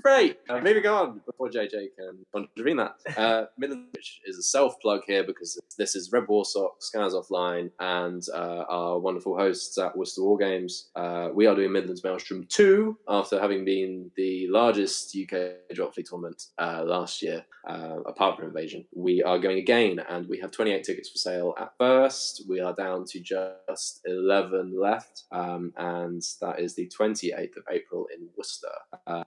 Great. Moving on before JJ can contravene that. Midlands, which is a self-plug here because this is RedWarSoc, Scanners Offline, and our wonderful hosts at Worcester War Games. We are doing Midlands Maelstrom 2 after having been the largest UK drop fleet tournament last year, apart from Invasion. We are going again, and we have 28 tickets for sale at first. We are down to just 11 left, and that is the 28th of April in Worcester.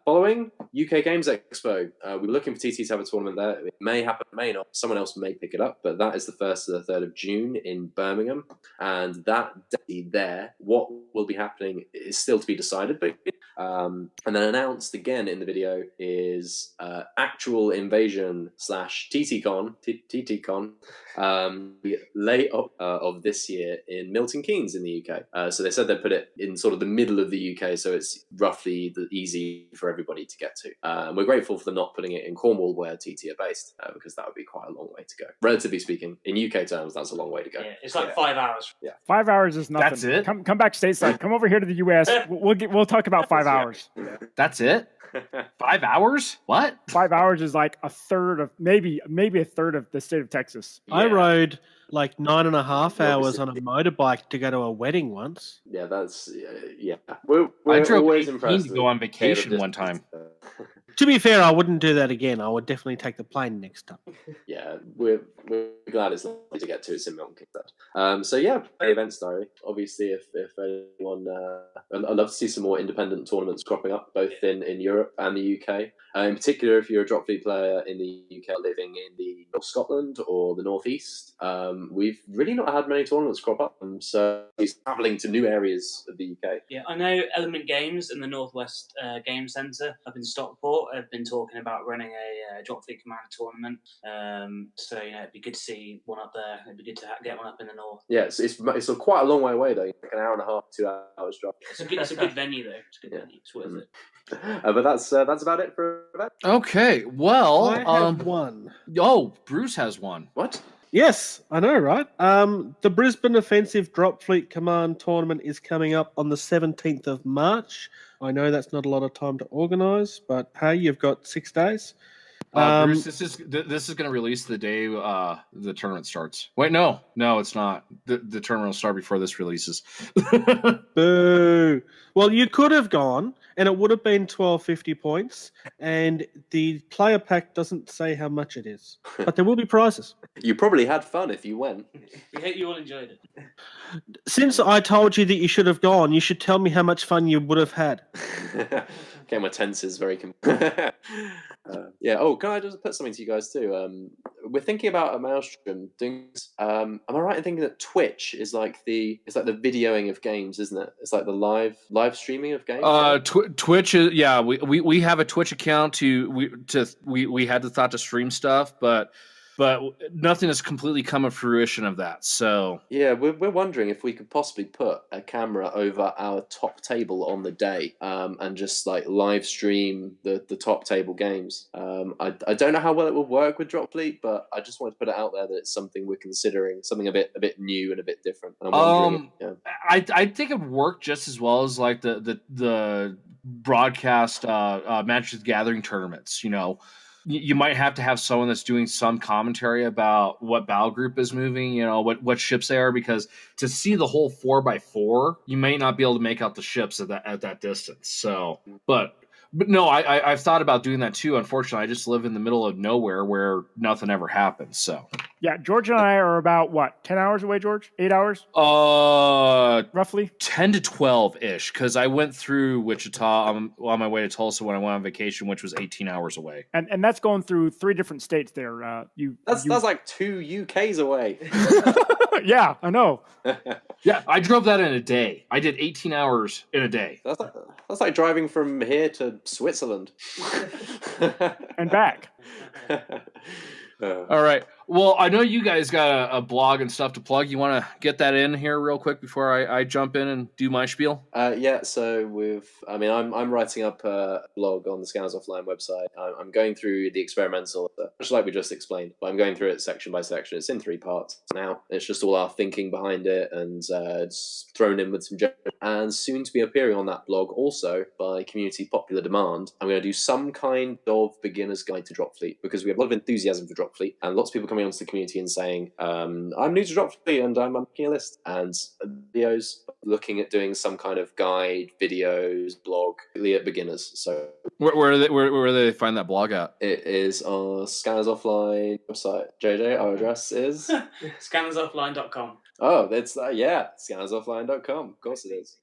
Following UK Games Expo. We were looking for TT to have a tournament there. It may happen, may not. Someone else may pick it up, but that is the 1st to the 3rd of June in Birmingham. And that day there, what will be happening is still to be decided. But and then announced again in the video is Actual Invasion / TTCon, late of this year in Milton Keynes in the UK. So they said they'd put it in sort of the middle of the UK, so it's roughly easy for everybody to get to. And we're grateful for them not putting it in Cornwall where TT are based, because that would be quite a long way to go. Relatively speaking, in UK terms, that's a long way to go. Yeah, it's like 5 hours. Yeah, 5 hours is nothing. That's it? Come back stateside. Come over here to the US. We'll talk about 5 hours. That's it? 5 hours? What? 5 hours is like a third of maybe a third of the state of Texas. I rode like 9.5 Yeah, hours obviously. on a motorbike to go to a wedding once. Yeah, that's yeah. We're I drove always 18 impressed to with go on the vacation scale of one time. distance. To be fair, I wouldn't do that again. I would definitely take the plane next time. Yeah, we're glad it's lovely to get to. It's in Milton Keynes. So yeah, play events diary. Obviously, if anyone, I'd love to see some more independent tournaments cropping up, both in Europe and the UK. In particular, if you're a Drop Fleet player in the UK living in the North Scotland or the North East, we've really not had many tournaments crop up. So he's travelling to new areas of the UK. Yeah, I know Element Games and the Northwest Game Centre up in Stockport have been talking about running a Drop Fleet Commander tournament. So it'd be good to see one up there. It'd be good to get one up in the north. Yeah, it's quite a long way away though. Like an hour and a half, 2 hours drive. It's a good venue though. It's a good venue. It's worth it. But that's about it for that. Okay, well, I have one. Oh, Bruce has one. What? Yes, I know, right? The Brisbane Offensive Drop Fleet Command Tournament is coming up on the 17th of March. I know that's not a lot of time to organise, but hey, you've got 6 days. Bruce, this is going to release the day the tournament starts. Wait, no, it's not. The tournament will start before this releases. Boo! Well, you could have gone, and it would have been 1250 points, and the player pack doesn't say how much it is, but there will be prizes. You probably had fun if you went. We hope you all enjoyed it. Since I told you that you should have gone, you should tell me how much fun you would have had. Okay, my tense is very. Yeah. Oh, can I just put something to you guys too? We're thinking about a Maelstrom doing. Am I right in thinking that Twitch is like the videoing of games, isn't it? It's like the live streaming of games. Twitch is we have a Twitch account we had the thought to stream stuff, but nothing has completely come to fruition of that. So yeah, we're wondering if we could possibly put a camera over our top table on the day, and just like live stream the top table games. I don't know how well it will work with Drop Fleet, but I just wanted to put it out there that it's something we're considering, something a bit new and a bit different. And I'm wondering, I think it would work just as well as like the broadcast Magic the Gathering tournaments. You might have to have someone that's doing some commentary about what battle group is moving, what ships they are, because to see the whole 4x4, you may not be able to make out the ships at that distance. So, but no, I've thought about doing that too. Unfortunately, I just live in the middle of nowhere where nothing ever happens. So yeah, George and I are about 10 hours away, George? 8 hours? Roughly 10 to 12 ish, because I went through Wichita on my way to Tulsa when I went on vacation, which was 18 hours away. And that's going through 3 different states there. That's like 2 UKs away. Yeah, I know. Yeah, I drove that in a day. I did 18 hours in a day. That's like driving from here to Switzerland and back. All right. Well, I know you guys got a blog and stuff to plug. You want to get that in here real quick before I jump in and do my spiel? Yeah. So I'm writing up a blog on the Scanners Offline website. I'm going through the experimental, much like we just explained, but I'm going through it section by section. It's in 3 parts now. It's just all our thinking behind it, and it's thrown in with some jokes. And soon to be appearing on that blog, also by community popular demand, I'm going to do some kind of beginner's guide to Drop Fleet, because we have a lot of enthusiasm for Drop Fleet, and lots of people coming onto the community and saying, I'm new to Drop Fleet and I'm making a list, and videos looking at doing some kind of guide, videos, blog, really at beginners. So where do they find that blog at? It is on Scanners Offline website. JJ, our address is scannersoffline.com. Oh, that's scannersoffline.com. Of course it is.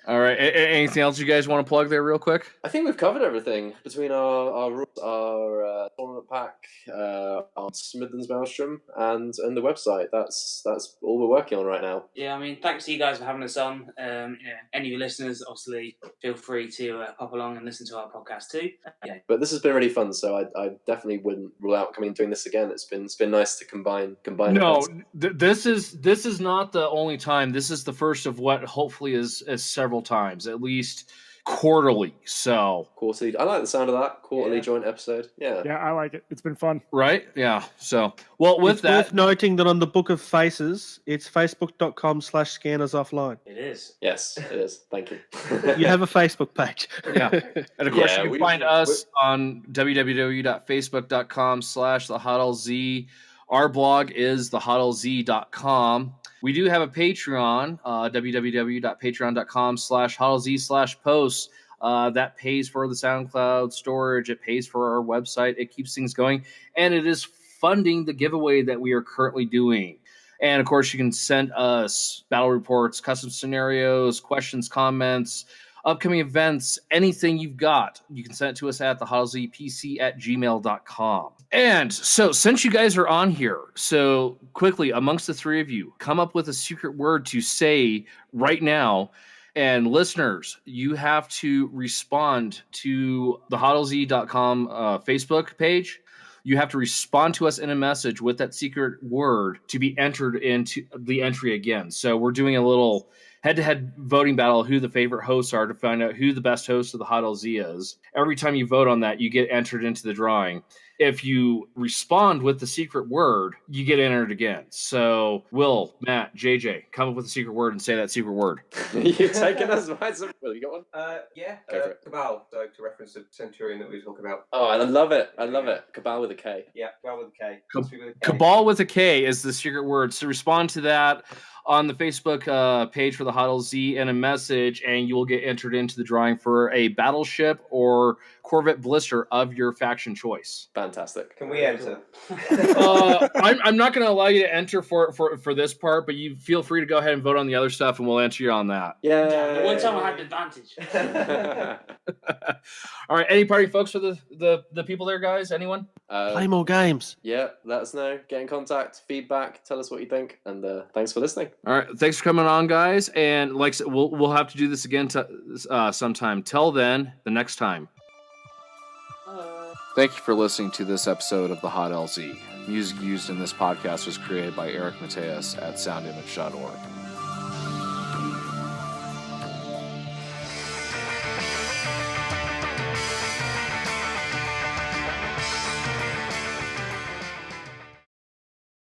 All right. Anything else you guys want to plug there real quick? I think we've covered everything between our rules, our tournament pack, our Smithens Maelstrom, and the website. That's all we're working on right now. Yeah, I mean, thanks to you guys for having us on. Any of your listeners, obviously, feel free to pop along and listen to our podcast too. But this has been really fun, so I definitely wouldn't rule out coming and doing this again. It's been nice to combine. No, this is not the only time. This is the first of what hopefully is several times, at least quarterly. So quarterly. I like the sound of that quarterly Yeah. joint episode. Yeah. Yeah, I like it. It's been fun. right, yeah. So well, with It's that, worth noting that on the Book of Faces, it's facebook.com/scannersoffline. It is. Yes, it is. Thank you. You have a Facebook page. yeah. And of course, Yeah, you can we- find we- us on www.facebook.com/thehuddlez. Our blog is thehuddlez.com. We do have a Patreon, www.patreon.com/huddlez/posts. That pays for the SoundCloud storage. It pays for our website. It keeps things going. And it is funding the giveaway that we are currently doing. And of course, you can send us battle reports, custom scenarios, questions, comments, upcoming events, anything you've got. You can send it to us at thehuddlezpc@gmail.com. And so, since you guys are on here, so quickly, amongst the three of you, come up with a secret word to say right now. And listeners, you have to respond to the huddlez.com Facebook page. You have to respond to us in a message with that secret word to be entered into the entry again. So we're doing a little head-to-head voting battle of who the favorite hosts are to find out who the best host of the Huddlez is. Every time you vote on that, you get entered into the drawing. If you respond with the secret word, you get entered again. So Will, Matt, JJ, come up with a secret word and say that secret word. You're taking us by some. Will, you got one? Yeah. Go for it. Cabal, so to reference the Centurion that we were talking about. Oh, I love it. I love it. Cabal with a K. Yeah, Cabal with a K. Cab- Must be with a K. Cabal with a K is the secret word. So respond to that on the Facebook page for the Huddlez in a message, and you will get entered into the drawing for a battleship or Corvette blister of your faction choice. Fantastic. Can we enter? I'm not going to allow you to enter for this part, but you feel free to go ahead and vote on the other stuff, and we'll enter you on that. Yeah. The one time I had the advantage. All right, any party folks for the people there, guys? Anyone? Play more games. Yeah, let us know. Get in contact, feedback, tell us what you think, and thanks for listening. All right, thanks for coming on, guys. And like I said, we'll have to do this again sometime. Till then, the next time. Thank you for listening to this episode of the Huddlez. Music used in this podcast was created by Eric Mateus at soundimage.org.